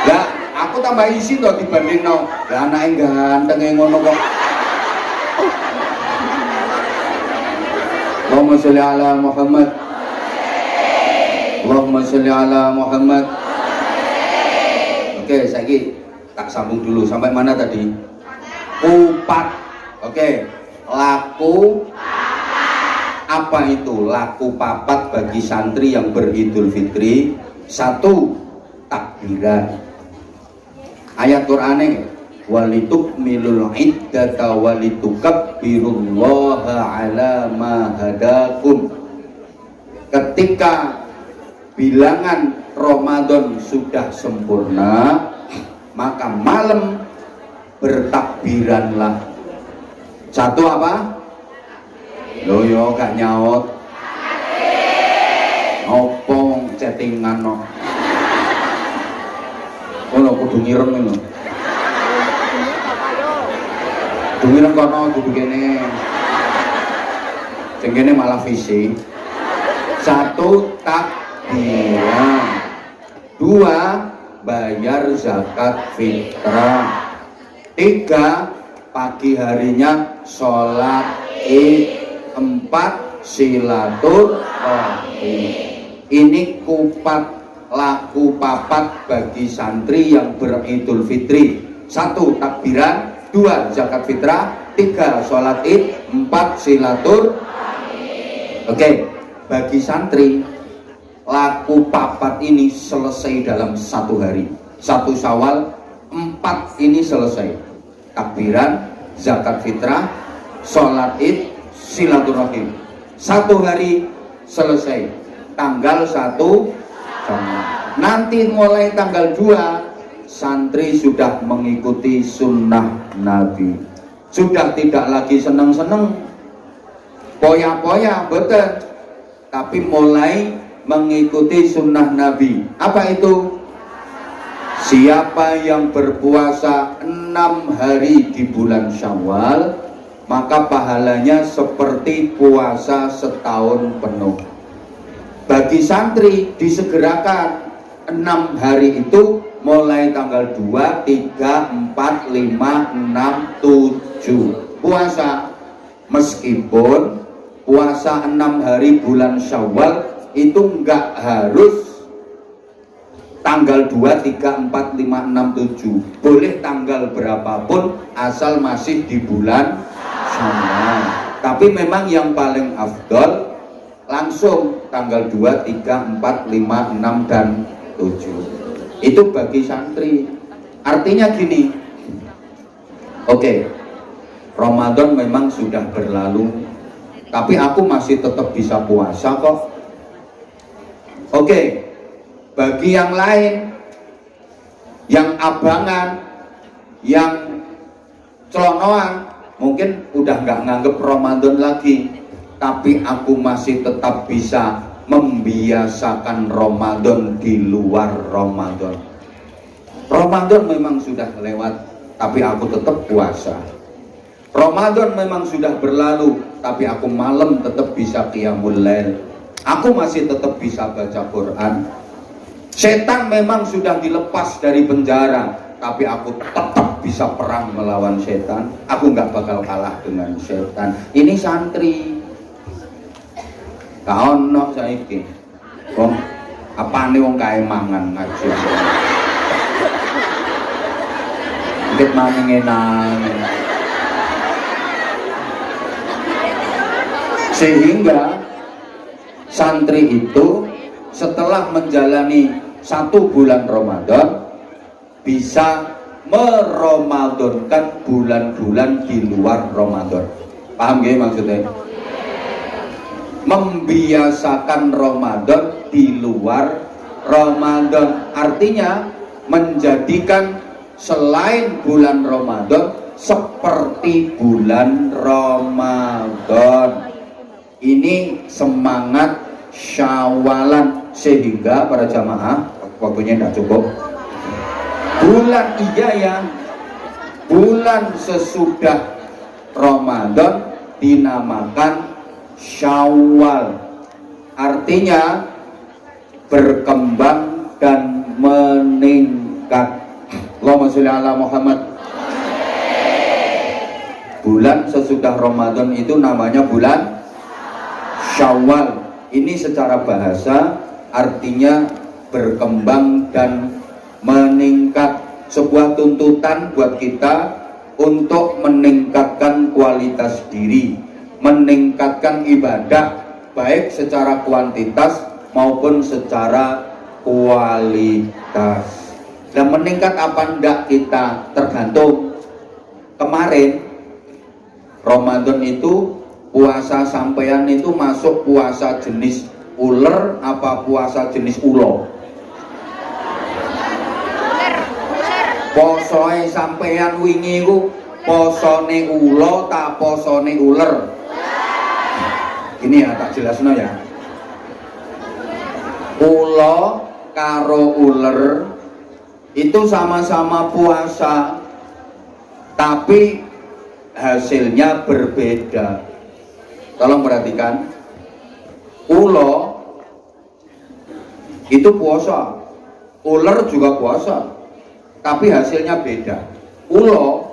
Lah aku tambah isi to dibandingno. Lah anake gantenge ngono kok. Allahumma sholli ala Muhammad. Allahumma sholli ala Muhammad. Oke, saiki tak sambung dulu sampai mana tadi? Kupat. Oke, laku apa itu? Laku papat bagi santri yang beridul fitri. 1, takbiran. Ayat Qur'ane walitukmilul iddata walitukabbirullaha ala ma hadakum. Ketika bilangan Ramadan sudah sempurna, maka malam bertakbiranlah. 1 apa? Loh yo gak nyaut. Opong chattingan no. Oh kudu ngirem ngono. Dungi nang kono dudu kene. Sing kene malah visi. 1 takbiran. 2 bayar zakat fitrah. 3 pagi harinya sholat id. 4 silaturahmi. Ini kupat laku papat bagi santri yang beridul fitri. 1 takbiran, 2 zakat fitrah, 3 sholat id, 4 silaturahmi. Oke, bagi santri laku papat ini selesai dalam 1 hari. 1 Syawal 4 ini selesai. Takbiran, zakat fitrah, sholat id, silaturahim. 1 hari selesai. Tanggal 1 sama. Nanti mulai tanggal 2 santri sudah mengikuti sunnah Nabi. Sudah tidak lagi seneng-seneng poya-poya, betul. Tapi mulai mengikuti sunnah Nabi. Apa itu? Siapa yang berpuasa 6 hari di bulan Syawal, maka pahalanya seperti puasa setahun penuh. Bagi santri disegerakan 6 hari itu mulai tanggal 2, 3, 4, 5, 6, 7 puasa. Meskipun puasa 6 hari bulan Syawal itu enggak harus tanggal 2, 3, 4, 5, 6, 7. Boleh tanggal berapapun asal masih di bulan Syawal. Tapi memang yang paling afdol langsung tanggal 2, 3, 4, 5, 6, dan 7. Itu bagi santri. Artinya gini, oke, Ramadan memang sudah berlalu, tapi aku masih tetap bisa puasa kok. Oke, bagi yang lain, yang abangan, yang celonoan, mungkin udah nggak nganggep Ramadan lagi, tapi aku masih tetap bisa membiasakan Ramadan di luar Ramadan. Ramadan memang sudah lewat, tapi aku tetap puasa. Ramadan memang sudah berlalu, tapi aku malam tetap bisa qiyamul lail. Aku masih tetap bisa baca Quran. Setan memang sudah dilepas dari penjara, tapi aku tetap bisa perang melawan setan. Aku nggak bakal kalah dengan setan. Ini santri. Kau no saiki, wong apane wong kae mangan ngaji. Dikit maning enak. Sehingga santri itu setelah menjalani 1 bulan Ramadan bisa meromadonkan bulan-bulan di luar Ramadan. Paham gak maksudnya? Membiasakan Ramadan di luar Ramadan, artinya menjadikan selain bulan Ramadan seperti bulan Ramadan. Ini semangat Syawalan, sehingga para jamaah, waktunya tidak cukup, bulan bulan sesudah Ramadan dinamakan Syawal, artinya berkembang dan meningkat. Allahumma sholli ala Muhammad. Bulan sesudah Ramadan itu namanya bulan Syawal. Ini secara bahasa artinya berkembang dan meningkat. Sebuah tuntutan buat kita untuk meningkatkan kualitas diri, meningkatkan ibadah baik secara kuantitas maupun secara kualitas. Dan meningkat apa enggak kita tergantung. Kemarin Ramadan itu puasa sampean itu masuk puasa jenis ular apa puasa jenis ulo? Posoe sampean wingi ku posone ulo tak posone ular? Ini ya tak jelasno ya. Ulo karo ular itu sama-sama puasa, tapi hasilnya berbeda. Tolong perhatikan, ulo itu puasa, ular juga puasa, tapi hasilnya beda. Ulo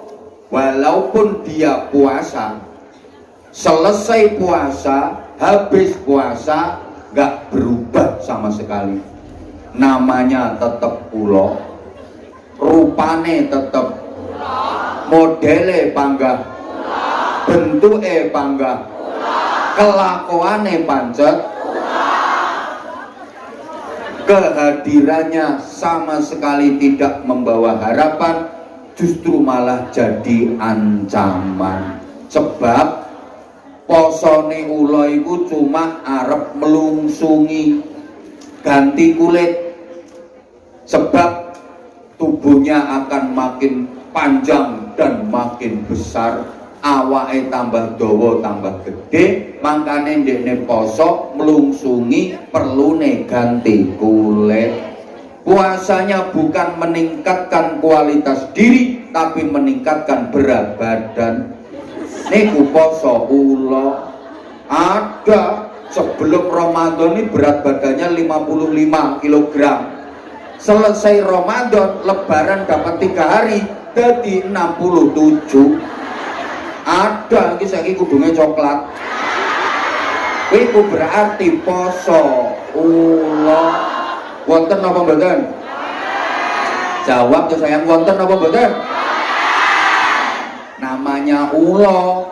walaupun dia puasa, selesai puasa, habis puasa, gak berubah sama sekali. Namanya tetap ulo, rupane tetap, modele panggah, bentuke panggah, kelakuane pancet, kehadirannya sama sekali tidak membawa harapan, justru malah jadi ancaman. Sebab posone ula iku cuma arep melungsungi, ganti kulit, sebab tubuhnya akan makin panjang dan makin besar, awake tambah dawa tambah gede, makane ndekne poso melungsungi perlune ganti kulit. Puasanya bukan meningkatkan kualitas diri, tapi meningkatkan berat badan. Niku poso ula. Ada sebelum Ramadan ini berat badannya 55 kg. Selesai Ramadan, lebaran dapat 3 hari, jadi 67. Ada iki saiki kudunge coklat. Iku berarti poso ula. Wonten apa mboten? Jawab tuh sayang, wonten apa mboten? Namanya ula,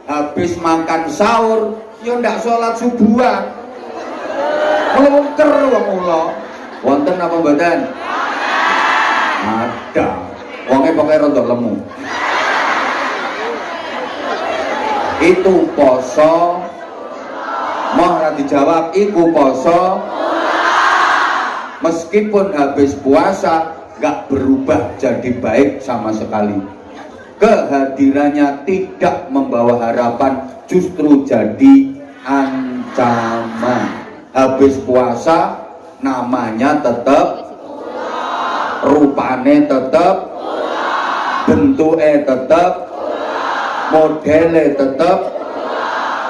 habis makan sahur ya ndak sholat subuhan, melungker wong ula. Wonten apa mboten? Ada. Wonge pokoke rontok lemu. Itu poso. Mau ora dijawab, iku poso. Meskipun habis puasa gak berubah jadi baik sama sekali. Kehadirannya tidak membawa harapan, justru jadi ancaman. Habis puasa namanya tetap, rupane tetap, bentuke tetap, modele tetap,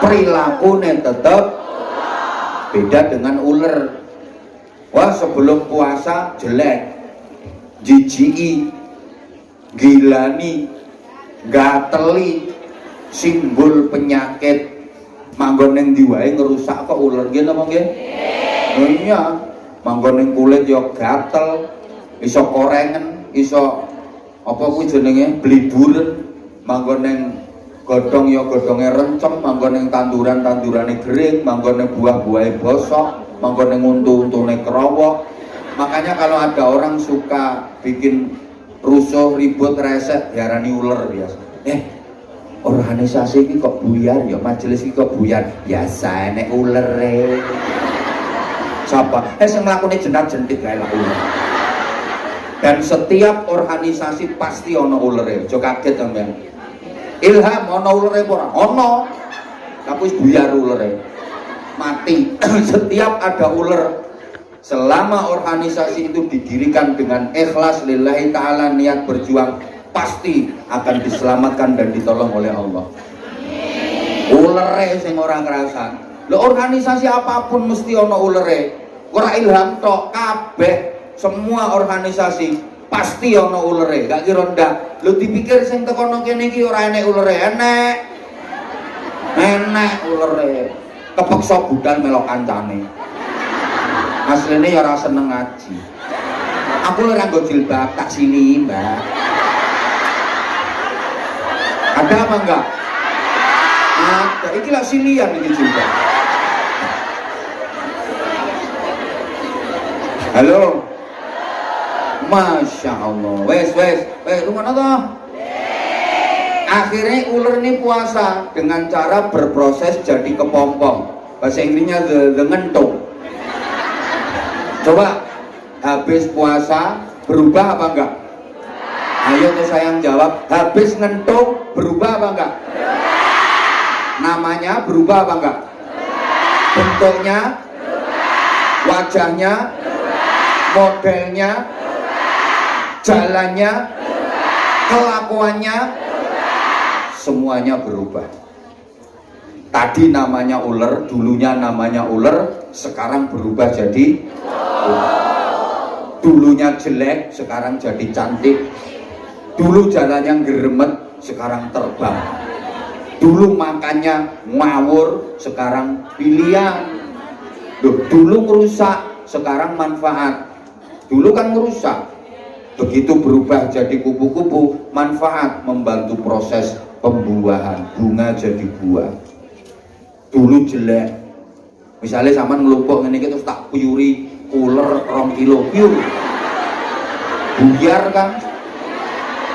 perilakunya tetap. Beda dengan ular. Wah, sebelum puasa jelek, jijiki, gilani, gateli, simbol penyakit, manggon ning ndi wae ngerusak kok ular nggih napa nggih? Oh iya, manggon ning kulit yo gatel, iso korengen, iso apa kuwi jenenge bliburen, manggon ning godhong yo godhonge rencem, manggon ning tanduran-tandurane kering, manggon ning buah-buahe bosok, manggon ning untu-untune kerowok. Makanya kalau ada orang suka bikin rusuh, ribut, resek, diarani ular biasa. Organisasi ini kok buyar ya, majelis ini kok buyar. Biasa nek ulere. Siapa? Sing nglakoni jenat-jentit kae lah ular. Dan setiap organisasi pasti ono ulere. Aja kaget sampean. Ilham ono ulere apa ora? Ono. Tapi wis buyar ulere. Mati. Setiap ada ular, selama organisasi itu didirikan dengan ikhlas lillahi ta'ala, niat berjuang, pasti akan diselamatkan dan ditolong oleh Allah. Ulere sing ora kerasan. Lho, organisasi apapun mesti ono ulere. Ora Ilham tok, kabeh semua organisasi pasti ono ulere. Gak kira ndak. Lho, dipikir sing tekono kene iki ora enek ulere. Enek ulere. Kepeksa budal melok kancane. Asline ya ora seneng ngaji. Aku ora nggo jilbab tak sini, Mbak. Ada apa enggak? Ada. Iki lak silian iki jilbab. Halo. Masya Allah. Wes, lu mana toh? Akhirnya ular ini puasa dengan cara berproses jadi kepompong. Bahasa Inggrisnya the ngentung. Coba habis puasa berubah apa enggak? Ayo tuh sayang jawab. Habis ngentung berubah apa enggak? Namanya berubah apa enggak? Bentuknya, wajahnya, modelnya, jalannya, kelakuannya, semuanya berubah. Tadi namanya ular, dulunya namanya ular, sekarang berubah jadi dulunya jelek, sekarang jadi cantik. Dulu jalannya geremet, sekarang terbang. Dulu makannya ngawur, sekarang pilihan. Dulu merusak, sekarang manfaat. Dulu kan merusak, begitu berubah jadi kupu-kupu, manfaat, membantu proses pembuahan, bunga jadi buah. Dulu jelek, misalnya sampean ngelumpuk ngene iki terus tak piyuri uler 2 kilo piur, buyar kan.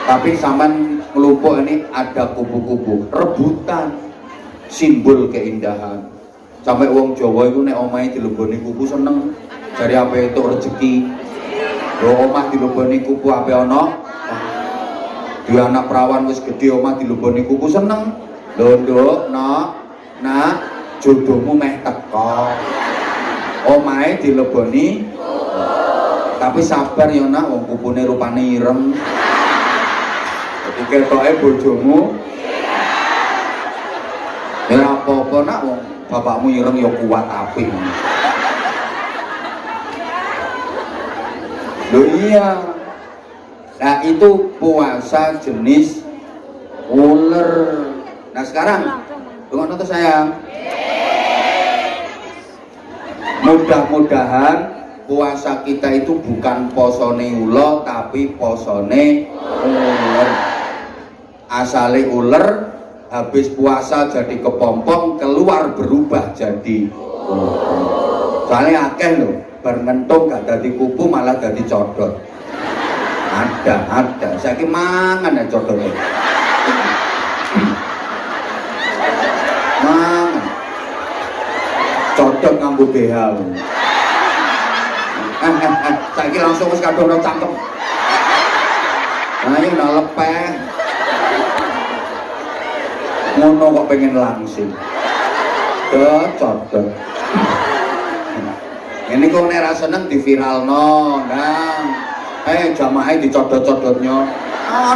Tapi sampean ngelumpuk ini ada kupu-kupu, rebutan, simbol keindahan. Sampai wong Jawa itu nek omahe dileboni kupu seneng, dari apa itu rezeki. Lho omah dileboni kupu ape ana? Dua anak perawan wis gede omah dileboni kupu seneng. Lho nduk, nak, jodohmu meh teko. Omahe dileboni tapi sabar ya nak, wong kupune rupane ireng. Jadi ketoke bojomu ya apa-apa nak, wong bapakmu ireng ya kuat apik. Loh iya. Nah itu puasa jenis ular. Nah sekarang tunggu tuh sayang. Mudah-mudahan puasa kita itu bukan posone ulo tapi posone ular. Asale ular, habis puasa jadi kepompong, keluar berubah jadi ular. Soalnya akeh loh, bernentung gak jadi kupu malah jadi codot. Ada saya mangan ya codot. Mangan codot nganggo BH. Saiki langsung wis kadono cangkem. Ayo udah lepeh. Ngono kok pengen langsing. Codot. Ini kok nek ra seneng diviralno, Nang. Jamaah dicodot-codotnya.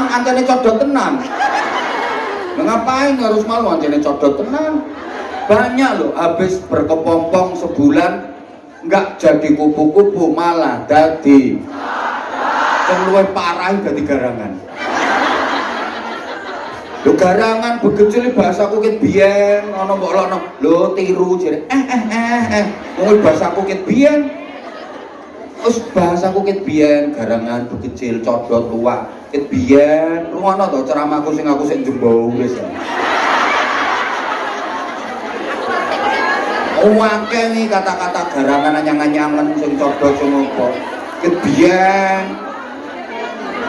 Ancene codot tenan. Ngapain harus malu ancene codot tenan? Banyak loh habis berkepompong sebulan enggak jadi kupu-kupu malah dadi sing luwih parah dadi garangan. Lho garangan begecil bahasa kukit biyen ana mbok lokno. Lho tiru jere. Wong bahasa kukit biyen. Wis bahasa kukit biyen garangan begecil codot luwak. Kit biyen rungono to ceramahku sing aku sing jembau wis. Akeh nih kata-kata garangan anyang-anyangan sing codot sing opo. Kit biyen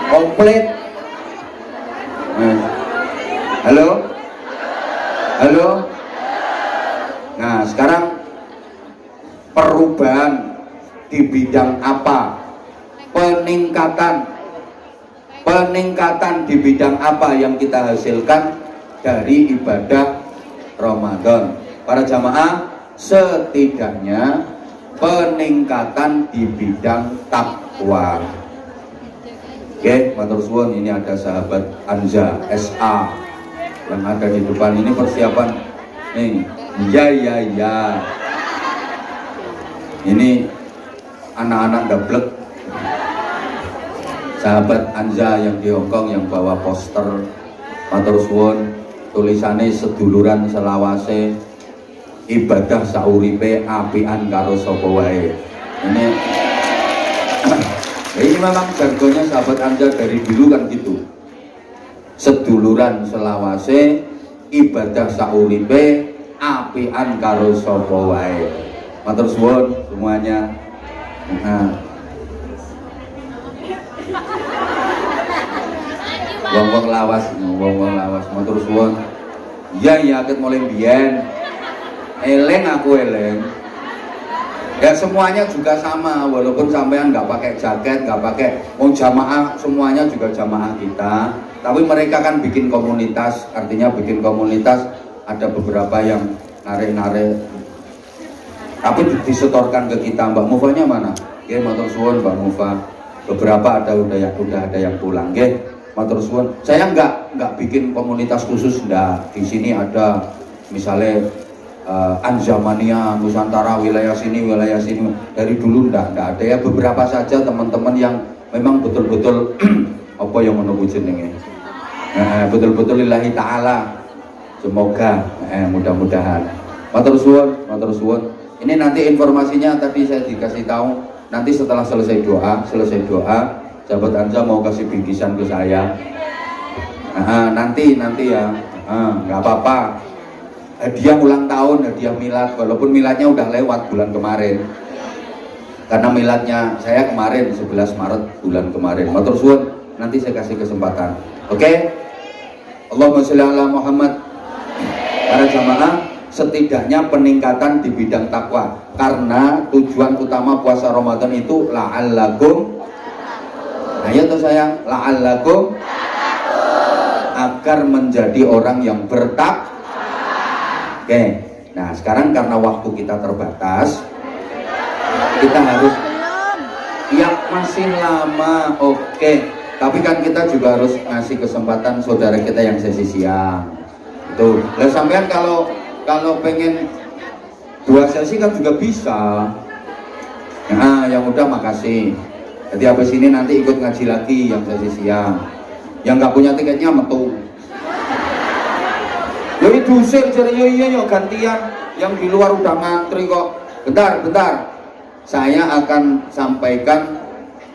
komplit. Halo? Nah sekarang perubahan di bidang apa? Peningkatan di bidang apa yang kita hasilkan dari ibadah Ramadan? Para jamaah, setidaknya peningkatan di bidang takwa. Oke, matur suwun, ini ada sahabat Anza SA yang ada di depan ini persiapan nih. Ya. Ini anak-anak gablek. Sahabat Anza yang di Hongkong yang bawa poster matur suwun, tulisannya seduluran selawase ibadah sauripe apian karo sapa wae. Ini memang jargonnya sahabat Anda dari dulu kan gitu. Seduluran selawase ibadah sauripe apian karo sapa wae. Matur suwun semuanya. Wong-wong lawas, matur suwun. Ya ket mulai biyen. Eleng aku eleng. Ya semuanya juga sama, walaupun sampean nggak pakai jaket, nggak pakai jamaah, semuanya juga jamaah kita. Tapi mereka kan bikin komunitas, artinya bikin komunitas ada beberapa yang narik-narik. Tapi disetorkan ke kita. Mbak Mufanya mana? Oke, matur suwun Mbak Mufa. Beberapa udah ada yang pulang, oke. Matur suwun. Saya nggak bikin komunitas khusus, ndak. Di sini ada misalnya Anjamania, Nusantara, wilayah sini, dari dulu ndak ada ya, beberapa saja teman-teman yang memang betul-betul apa yang menunggu jenenge, betul-betul lillahi ta'ala, semoga mudah-mudahan. Matur suwun. Ini nanti informasinya tadi saya dikasih tahu, nanti setelah selesai doa sahabat Anja mau kasih bingkisan ke saya. Nanti ya, nggak apa-apa. Hadiah ulang tahun, hadiah milad, walaupun miladnya udah lewat bulan kemarin. Karena miladnya saya kemarin 11 Maret bulan kemarin. Matur suwun, nanti saya kasih kesempatan. Oke? Allahumma sholli ala Muhammad. Para jamaah, setidaknya peningkatan di bidang takwa. Karena tujuan utama puasa Ramadan itu la'allakum. Ayo tuh sayang, la'allakum, agar menjadi orang yang bertakwa. Oke, nah sekarang karena waktu kita terbatas, kita harus, ya masih lama, oke. Tapi kan kita juga harus ngasih kesempatan saudara kita yang sesi siang. Itu, lah sampean kalau pengen 2 sesi kan juga bisa. Nah, yang udah makasih. Jadi habis ini nanti ikut ngaji lagi yang sesi siang. Yang nggak punya tiketnya metu. Jadi dusir jadi yo gantian, yang di luar udah ngantri kok. Bentar. Saya akan sampaikan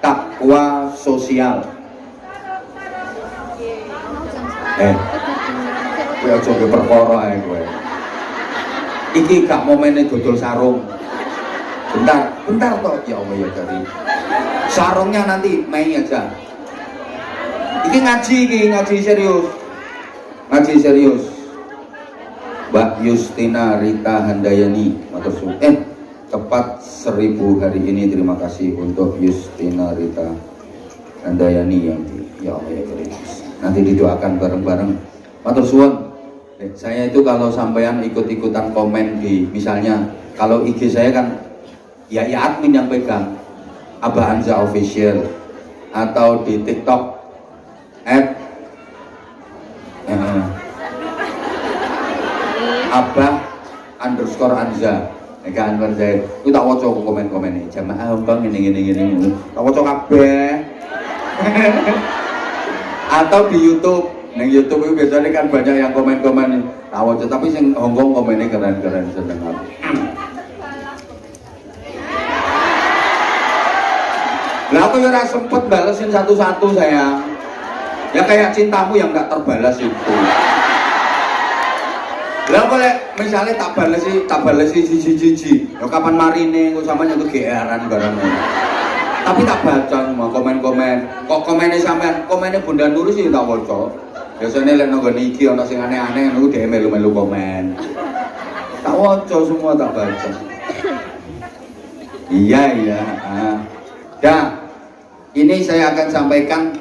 takwa sosial. Kowe aja ge perkara ae kowe. Iki gak momennya dodol sarung. Bentar toh, ya Allah ya Karim. Sarungnya nanti Mei aja. Iki ngaji serius. Ngaji serius. Mbak Yustina Rita Handayani, matur suwun. Tepat 1000 hari ini, terima kasih untuk Yustina Rita Handayani yang ya Allah ya Karim. Nanti didoakan bareng-bareng. Matur suwun. Saya itu kalau sampean ikut-ikutan komen di, misalnya kalau IG saya kan ya admin yang pegang, Abah Anza Official, atau di TikTok @Abah_Anza, kan saya itu tak waca komen-komen ini, jamaah bang ini tak waca kabeh. Atau di YouTube, neng YouTube itu biasanya kan banyak yang komen-komen tak waca, tapi yang Hongkong komennya keren-keren seneng aku. Lah aku ya ora sempet balesin satu-satu sayang. Ya kayak cintamu yang nggak terbalas itu. Lah boleh misalnya tak balesi siji. Ya kapan marine engko sampean itu GR-an barang. Tapi tak baca semua komen-komen. Kok komennya sampean, komennya Bunda Nurul sih tak waca. Biasanya lek nang ngene iki ana sing aneh-aneh niku dhewe melu-melu komen. Tak waca semua, tak baca. Iya. Dah. Ini saya akan sampaikan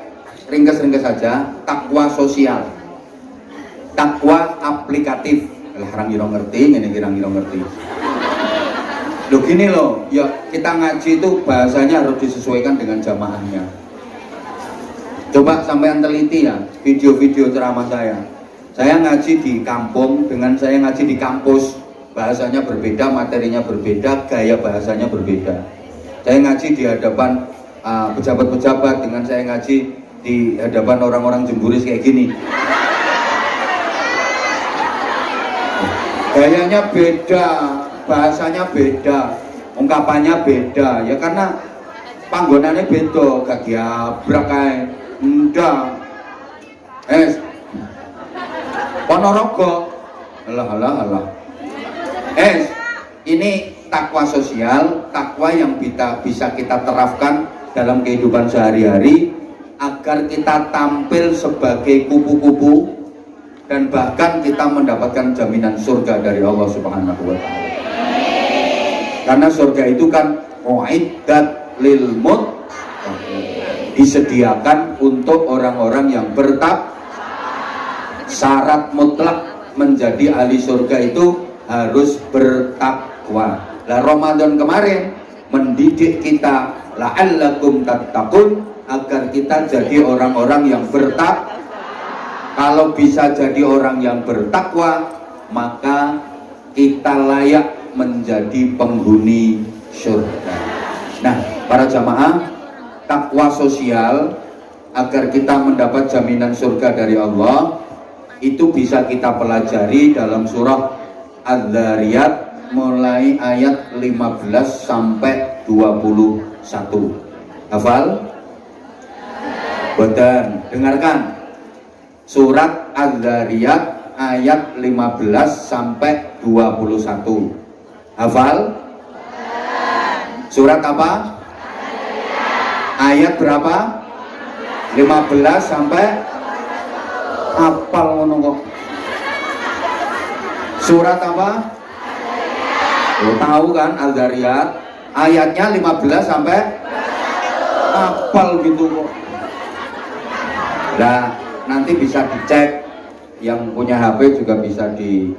ringkas-ringkas saja, takwa sosial. Takwa aplikatif. Lah orang kira ngerti, ini kira ngerti. Loh gini loh, ya kita ngaji itu bahasanya harus disesuaikan dengan jamaahnya. Coba sampean teliti ya video-video ceramah saya. Saya ngaji di kampung dengan saya ngaji di kampus, bahasanya berbeda, materinya berbeda, gaya bahasanya berbeda. Saya ngaji di hadapan pejabat-pejabat dengan saya ngaji di hadapan orang-orang jemburis kayak gini. Gayanya beda, bahasanya beda, ungkapannya beda, ya karena panggonannya beda, gak diabrak kae. Ndak. Ponorogo. Alah. Ini takwa sosial, takwa yang bisa kita terapkan dalam kehidupan sehari-hari agar kita tampil sebagai kupu-kupu dan bahkan kita mendapatkan jaminan surga dari Allah Subhanahu wa taala. Karena surga itu kan uiddat lil muttaqin, disediakan untuk orang-orang yang bertakwa. Syarat mutlak menjadi ahli surga itu harus bertakwa. Lah Ramadan kemarin mendidik kita la'allakum tattaqun, agar kita jadi orang-orang yang bertakwa. Kalau bisa jadi orang yang bertakwa, maka kita layak menjadi penghuni surga. Nah, para jamaah, takwa sosial agar kita mendapat jaminan surga dari Allah itu bisa kita pelajari dalam surah Az-Zariyat mulai ayat 15 sampai 21. Hafal? Boten, dengarkan. Surat Az-Zariyat ayat 15 sampai 21. Hafal? Surat apa? Ayat berapa? 15 sampai hafal ngono kok. Surat apa? Lo tahu kan Az-Zariyat ayatnya 15 sampai hafal gitu kok. Nah, nanti bisa dicek, yang punya HP juga bisa di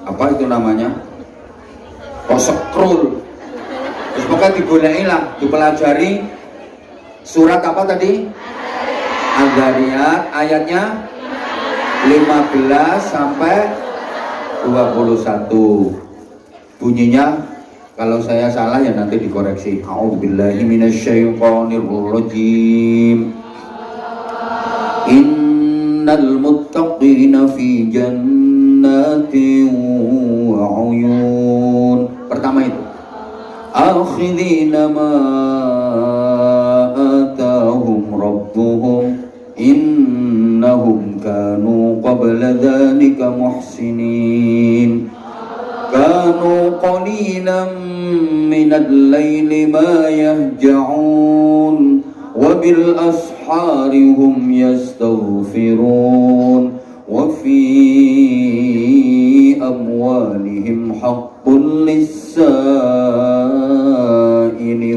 apa itu namanya, scroll, terus pokoknya digoleki lah, dipelajari. Surat apa tadi? Az-Zariyat ayatnya 15 sampai 21. Bunyinya, kalau saya salah ya nanti dikoreksi. A'udzubillahi minasyaitonirrajim. Innal muttaqina fi jannatin wa 'uyun. Pertama itu, akhidina ma atahum rabbuhum innahum kanu qabla dhalika muhsinin. Kanu qalilan minal layli ma yahja'un wa bil ashari hum yastaghfirun wa fi amwalihim haqqun lis-sa'ili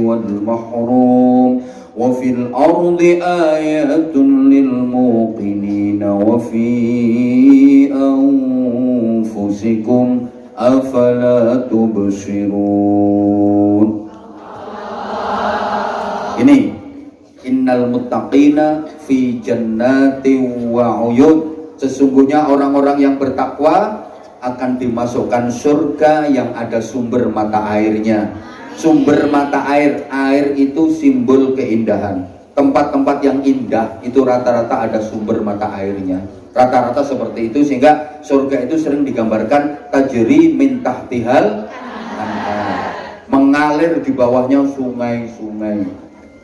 wal mahrum wa fil ardi ayatun lil muqinina wa fi anfusikum afala tubsirun. Ini innal muttaqina fi jannatin wa 'uyun. Sesungguhnya orang-orang yang bertakwa akan dimasukkan surga yang ada sumber mata airnya. Sumber mata air, air itu simbol keindahan. Tempat-tempat yang indah itu rata-rata ada sumber mata airnya. Rata-rata seperti itu, sehingga surga itu sering digambarkan tajri min tahtihal anhar, mengalir di bawahnya sungai-sungai.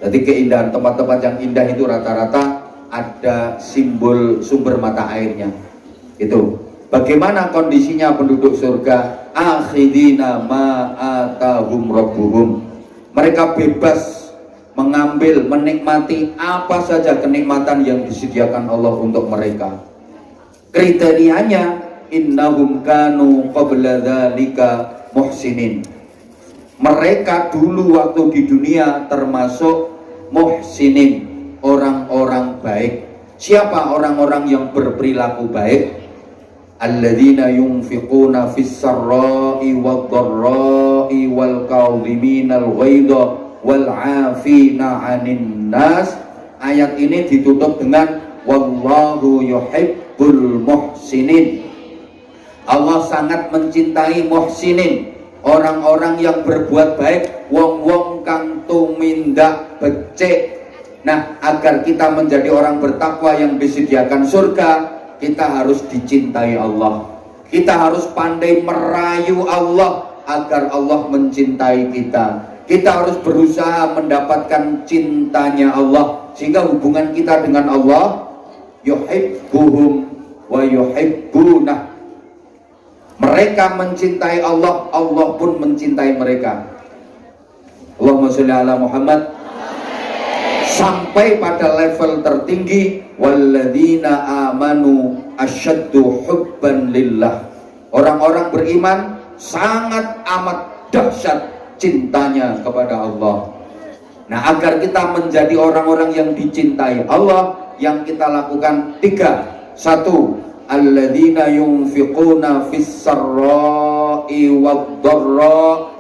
Jadi keindahan tempat-tempat yang indah itu rata-rata ada simbol sumber mata airnya. Itu. Bagaimana kondisinya penduduk surga? Akhidina ma atahum rabbuhum. Mereka bebas mengambil, menikmati apa saja kenikmatan yang disediakan Allah untuk mereka. Kriterianya innahum kanu qabla dzalika muhsinin. Mereka dulu waktu di dunia termasuk muhsinin, orang-orang baik. Siapa orang-orang yang berperilaku baik? Alladzina yunfiquna fis sarra'i wad dharra'i wal kadhiminal ghaidha wal 'afina 'anil nas. Ayat ini ditutup dengan wallahu yuhibbul muhsinin. Allah sangat mencintai muhsinin, orang-orang yang berbuat baik, wong-wong kang tumindak becik. Nah, agar kita menjadi orang bertakwa yang disediakan surga, kita harus dicintai Allah. Kita harus pandai merayu Allah agar Allah mencintai kita. Kita harus berusaha mendapatkan cintanya Allah, sehingga hubungan kita dengan Allah yuhibbuhum wa yuhibbunah. Mereka mencintai Allah, Allah pun mencintai mereka. Allahumma sholli ala Muhammad. Sampai pada level tertinggi, walladzina amanu asyaddu hubban lillah. Orang-orang beriman sangat amat dahsyat cintanya kepada Allah. Nah, agar kita menjadi orang-orang yang dicintai Allah, yang kita lakukan 3. 1. Alladzina yunfiquna fis sarra'i wad dharra.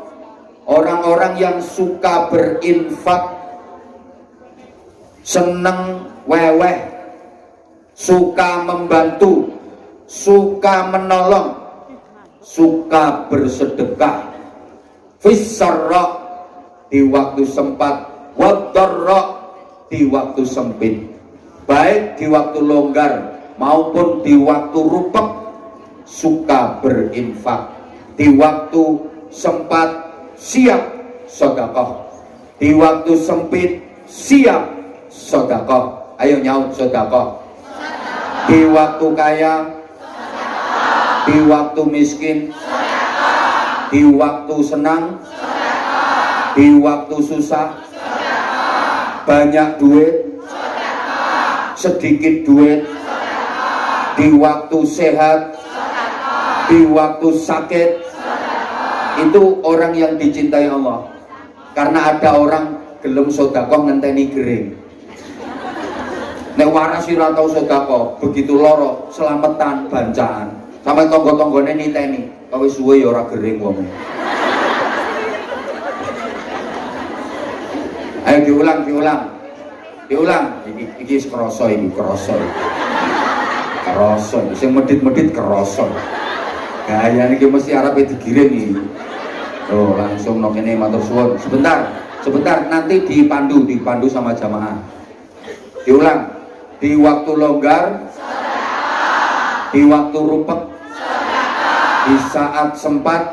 Orang-orang yang suka berinfak, seneng weweh, suka membantu, suka menolong, suka bersedekah, fissarra di waktu sempat, wadarra di waktu sempit, baik di waktu longgar maupun di waktu rupek, suka berinfak. Di waktu sempat siap sedekah, di waktu sempit siap sedekah. Ayo nyaut sedekah. Di waktu kaya, di waktu miskin, di waktu senang, di waktu susah, banyak duit, sedikit duit, di waktu sehat, di waktu sakit. Itu orang yang dicintai Allah. Karena ada orang gelem sedekah ngenteni gering. Nek waras ora tau sedekah, begitu loro selamatan bancaan. Sampai tonggo-tonggone niteni, kowe suwe ya ora gering wong. Ayo diulang. Iki krasa iki, krasa. Krasa, sing medit-medit krasa. Gaya niki mesti arepe digiring iki. Oh, langsung nang kene matur suwun. Sebentar nanti dipandu sama jamaah. Diulang. Di waktu longgar, di waktu rupek, di saat sempat,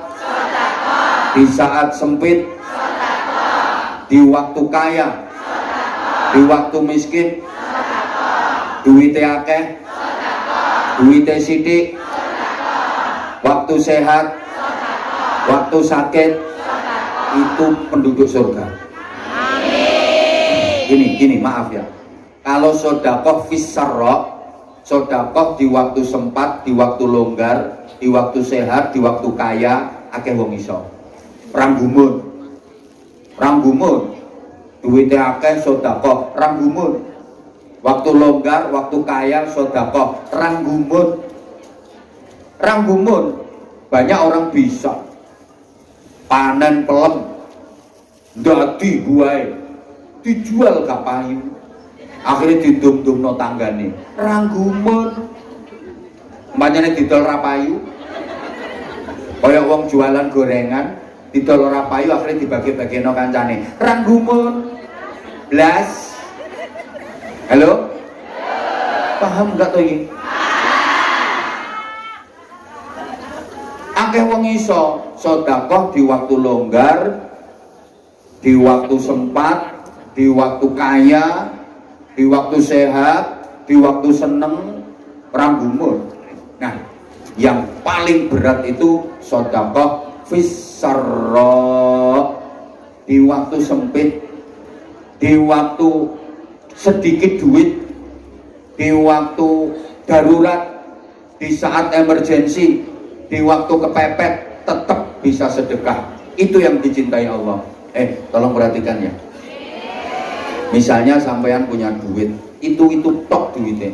di saat sempit, di waktu kaya, di waktu miskin, duwite akeh, duwite sithik, waktu sehat, waktu sakit, itu penduduk surga. Gini, maaf ya. Kalau sodakoh fissarra, sodakoh di waktu sempat, di waktu longgar, di waktu sehat, di waktu kaya, akeh wong iso. Ranggumun, duwite akeh sodakoh, ranggumun. Waktu longgar, waktu kaya, sodakoh, ranggumun. Banyak orang bisa panen pelem, dadi buahe, dijual gak payu, akhirnya didum-dumno tanggane, ranggumun. Mbaknya didol ra payu, kaya wong jualan gorengan, didol ora payu, akhirnya dibagi-bagino kancane, ranggumun. Blas. Halo? Paham gak tuh ini? Akeh wong iso sedekah di waktu longgar, di waktu sempat, di waktu kaya, di waktu sehat, di waktu seneng, ranggumun. Nah, yang paling berat itu sedekah fissarra, di waktu sempit, di waktu sedikit duit, di waktu darurat, di saat emergensi, di waktu kepepet, tetap bisa sedekah. Itu yang dicintai Allah. Tolong perhatikan ya. Misalnya sampean punya duit, itu tok duitnya.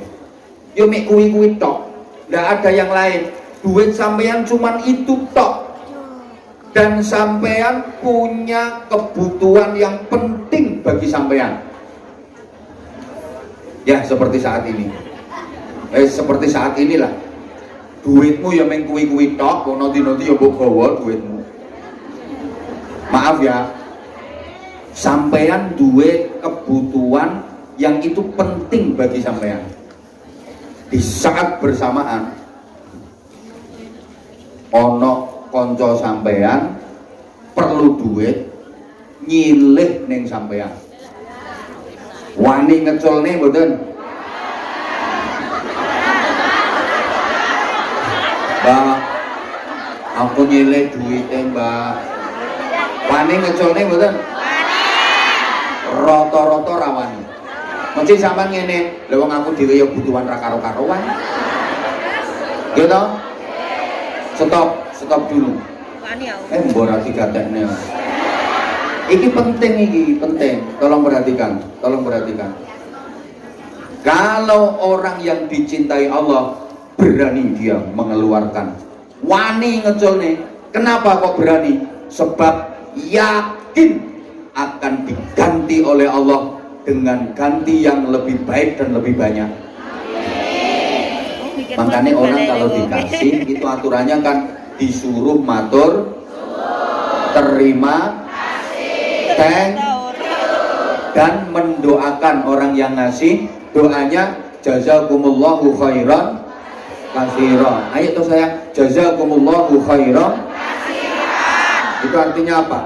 Yo mek kuwi tok, nggak ada yang lain. Duit sampean cuman itu tok. Dan sampean punya kebutuhan yang penting bagi sampean. Ya seperti saat ini. Seperti saat inilah. Duitmu ya mek kuwi tok, nanti ya mbok gawa duitmu. Maaf ya. Sampean duwe kebutuhan yang itu penting bagi sampean. Di saat bersamaan ono konco sampean perlu duit, nyilih ning sampean. Wani ngeculne mboten? Mbak, aku nyilih duitnya Mbak. Wani ngeculne mboten? Rata-rata rawani. Mesti sampean ngene, lha wong aku dhewe ya butuhan ra karo-karoan. Gitu? Stop dulu. Mbora digatekne. Iki penting. Tolong perhatikan. Kalau orang yang dicintai Allah berani dia mengeluarkan, wani ngeculne. Kenapa kok berani? Sebab yakin akan diganti oleh Allah dengan ganti yang lebih baik dan lebih banyak. Makanya orang kalau dikasih itu aturannya kan disuruh matur, terima, thank, dan mendoakan orang yang ngasih. Doanya jazakumullahu khairan katsiran. Ayo tuh saya, jazakumullahu khairan katsiran. Itu artinya apa?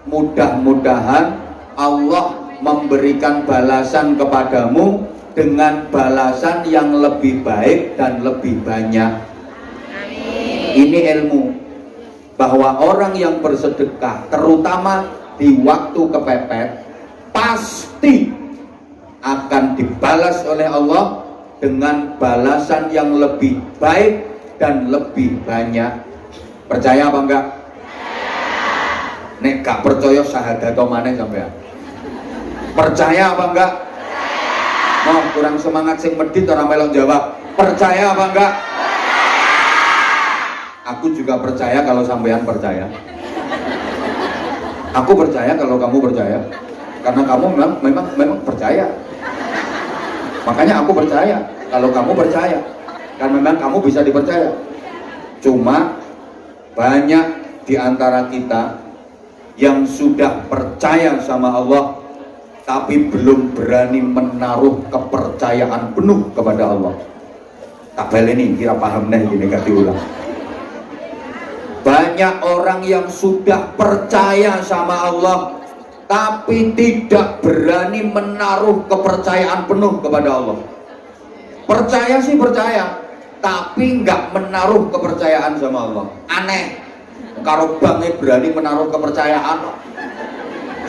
Mudah-mudahan Allah memberikan balasan kepadamu dengan balasan yang lebih baik dan lebih banyak. Ini ilmu bahwa orang yang bersedekah, terutama di waktu kepepet, pasti akan dibalas oleh Allah dengan balasan yang lebih baik dan lebih banyak. Percaya apa enggak? Nek gak percaya syahadat maneh sampean. Percaya apa enggak? Oh, kurang semangat sing medit orang melok jawab. Percaya apa enggak? Aku juga percaya kalau sampean percaya. Aku percaya kalau kamu percaya. Karena kamu memang percaya. Makanya aku percaya kalau kamu percaya. Karena memang kamu bisa dipercaya. Cuma banyak di antara kita yang sudah percaya sama Allah tapi belum berani menaruh kepercayaan penuh kepada Allah. Tabel ini kira paham nih gini gak diulang. Banyak orang yang sudah percaya sama Allah tapi tidak berani menaruh kepercayaan penuh kepada Allah. Percaya sih percaya, tapi nggak menaruh kepercayaan sama Allah. Aneh. Karo banknya berani menaruh kepercayaan,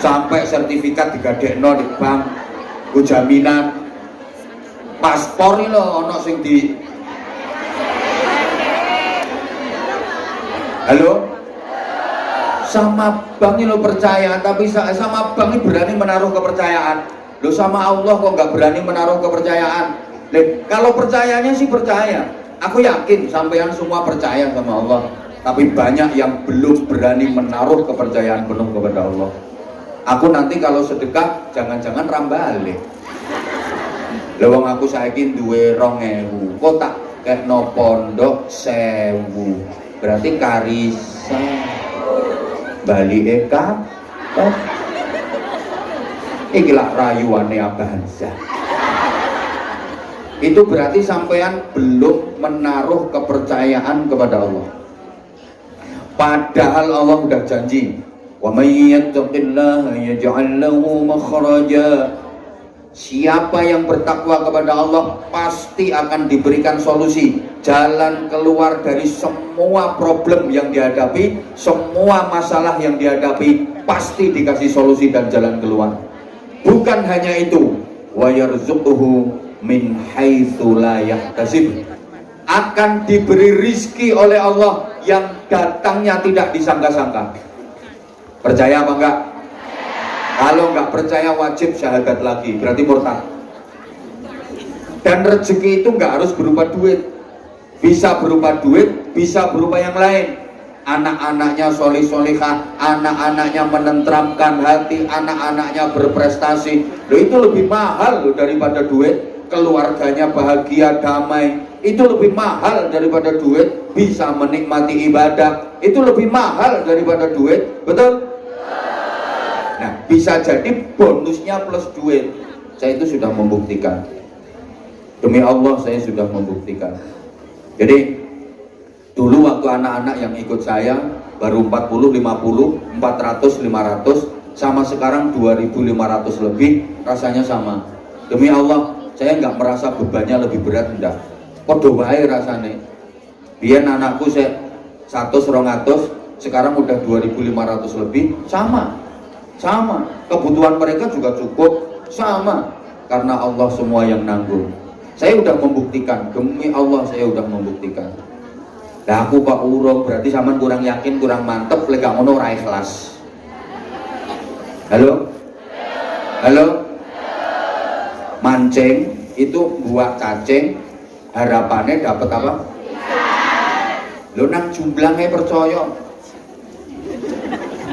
sampai sertifikat digadekno di bank, ku jaminan, paspor ini loh, ono sing di. Halo? Sama bank ini lo percaya, tapi sama bank ini berani menaruh kepercayaan. Lo sama Allah kok nggak berani menaruh kepercayaan? Kalau percayanya sih percaya, aku yakin sampean semua percaya sama Allah. Tapi banyak yang belum berani menaruh kepercayaan penuh kepada Allah. Aku nanti kalau sedekah jangan-jangan rambale. Lewang aku saiki duwe 2000, kok tak kekno pondok 1000. Berarti karisa Bali eka. Iki lah rayuane Abanza. Itu berarti sampean belum menaruh kepercayaan kepada Allah. Padahal Allah sudah janji, wa may yattaqillaha yaj'al lahu makhraja. Siapa yang bertakwa kepada Allah pasti akan diberikan solusi, jalan keluar dari semua problem yang dihadapi, semua masalah yang dihadapi pasti dikasih solusi dan jalan keluar. Bukan hanya itu, wa yarzuquhu min haitsu la yahtasib. Akan diberi rizki oleh Allah yang datangnya tidak disangka-sangka. Percaya apa enggak? Kalau enggak percaya wajib syahadat lagi, berarti murtad. Dan rezeki itu enggak harus berupa duit, bisa berupa duit, bisa berupa yang lain. Anak-anaknya solih-solihah, anak-anaknya menenteramkan hati, anak-anaknya berprestasi. Loh, itu lebih mahal loh daripada duit. Keluarganya bahagia, damai, itu lebih mahal daripada duit. Bisa menikmati ibadah, itu lebih mahal daripada duit. Betul? Nah, bisa jadi bonusnya plus duit. Saya itu sudah membuktikan. Demi Allah saya sudah membuktikan. Jadi dulu waktu anak-anak yang ikut saya baru 40, 50, 400, 500, sama sekarang 2.500 lebih, rasanya sama. Demi Allah saya nggak merasa bebannya lebih berat, enggak. Podo wae rasane. Biar anakku saya 100-200, sekarang udah 2.500 lebih, sama. Kebutuhan mereka juga cukup, sama. Karena Allah semua yang nanggung. Saya udah membuktikan, demi Allah saya udah membuktikan. Nah aku kok urung, berarti sama kurang yakin, kurang mantep, lek gak ngono ora ikhlas. Halo? Mancing itu buat cacing, harapannya dapat apa? Lo nang jumlahnya percaya.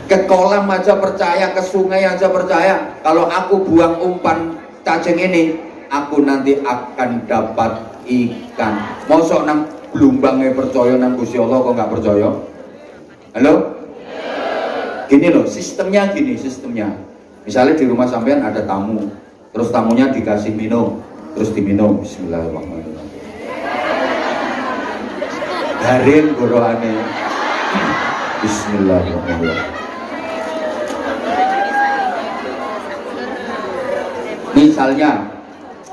Ke kolam aja percaya, ke sungai aja percaya. Kalau aku buang umpan cacing ini, aku nanti akan dapat ikan. Mosok nang blumbangnya percaya nang Gusti Allah kok nggak percaya? Halo? Gini loh, sistemnya gini, sistemnya. Misalnya di rumah sampean ada tamu, terus tamunya dikasih minum, terus diminum. Bismillahirrahmanirrahim. Garing goroane. Bismillahirrahmanirrahim.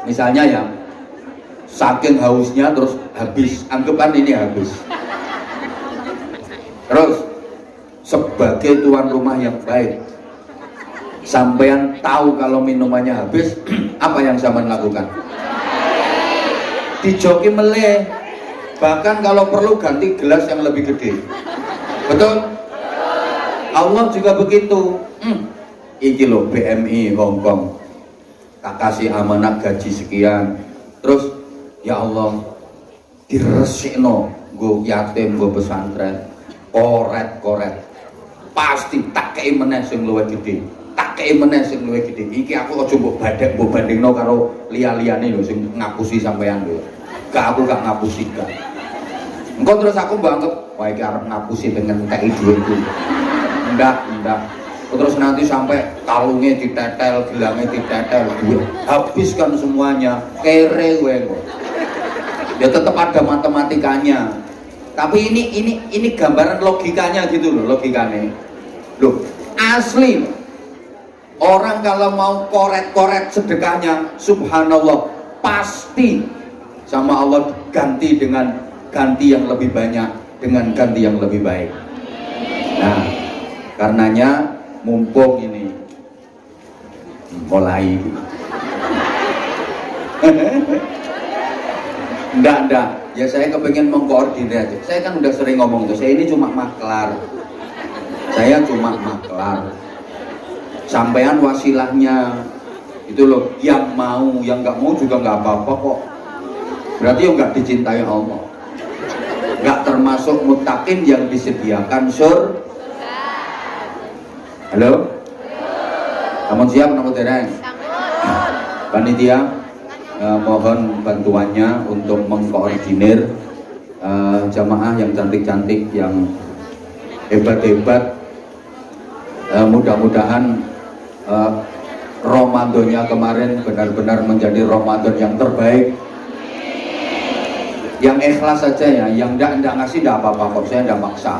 Misalnya ya, saking hausnya terus habis, anggapan ini habis. Terus sebagai tuan rumah yang baik, sampean tahu kalau minumannya habis, apa yang sampean lakukan? Dijoki meleh, bahkan kalau perlu ganti gelas yang lebih gede. Betul? Allah juga begitu. Iki loh BMI Hongkong, tak kasih amanat gaji sekian, terus ya Allah diresikno go yatim, go pesantren, koret pasti tak kei meneh sing luwih gede, tak kei meneh sing luwih gede. Iki aku aja mbok bandingno karo liya-liyane lho sing ngapusi sampean lho. Aku gak ngapusi gak. Engko terus aku mbok anggap wah iki arep ngapusi dengan kei dhuwitku. Enggak. Terus nanti sampai kalungnya ditetel, gelangnya ditetel, habiskan semuanya, kere gue kok. Ya tetap ada matematikanya. Tapi ini gambaran logikanya gitu loh, logikanya. Loh, asli. Orang kalau mau koret sedekahnya, subhanallah, pasti sama Allah ganti dengan ganti yang lebih banyak, dengan ganti yang lebih baik. Nah, karenanya mumpung ini mulai enggak ya saya kepengen mengkoordinir aja. Saya kan udah sering ngomong tuh, saya ini cuma maklar, sampean wasilahnya itu loh, yang mau yang nggak mau juga nggak apa-apa kok, berarti yang nggak dicintai Allah, nggak termasuk muttaqin yang disediakan surga. Halo? Kamu siap nomor dereng? Panitia mohon bantuannya untuk mengkoordinir jamaah yang cantik-cantik, yang hebat-hebat. Mudah-mudahan Ramadannya kemarin benar-benar menjadi Ramadan yang terbaik. Yang ikhlas saja ya, yang enggak ngasih enggak apa-apa kok, saya enggak maksa.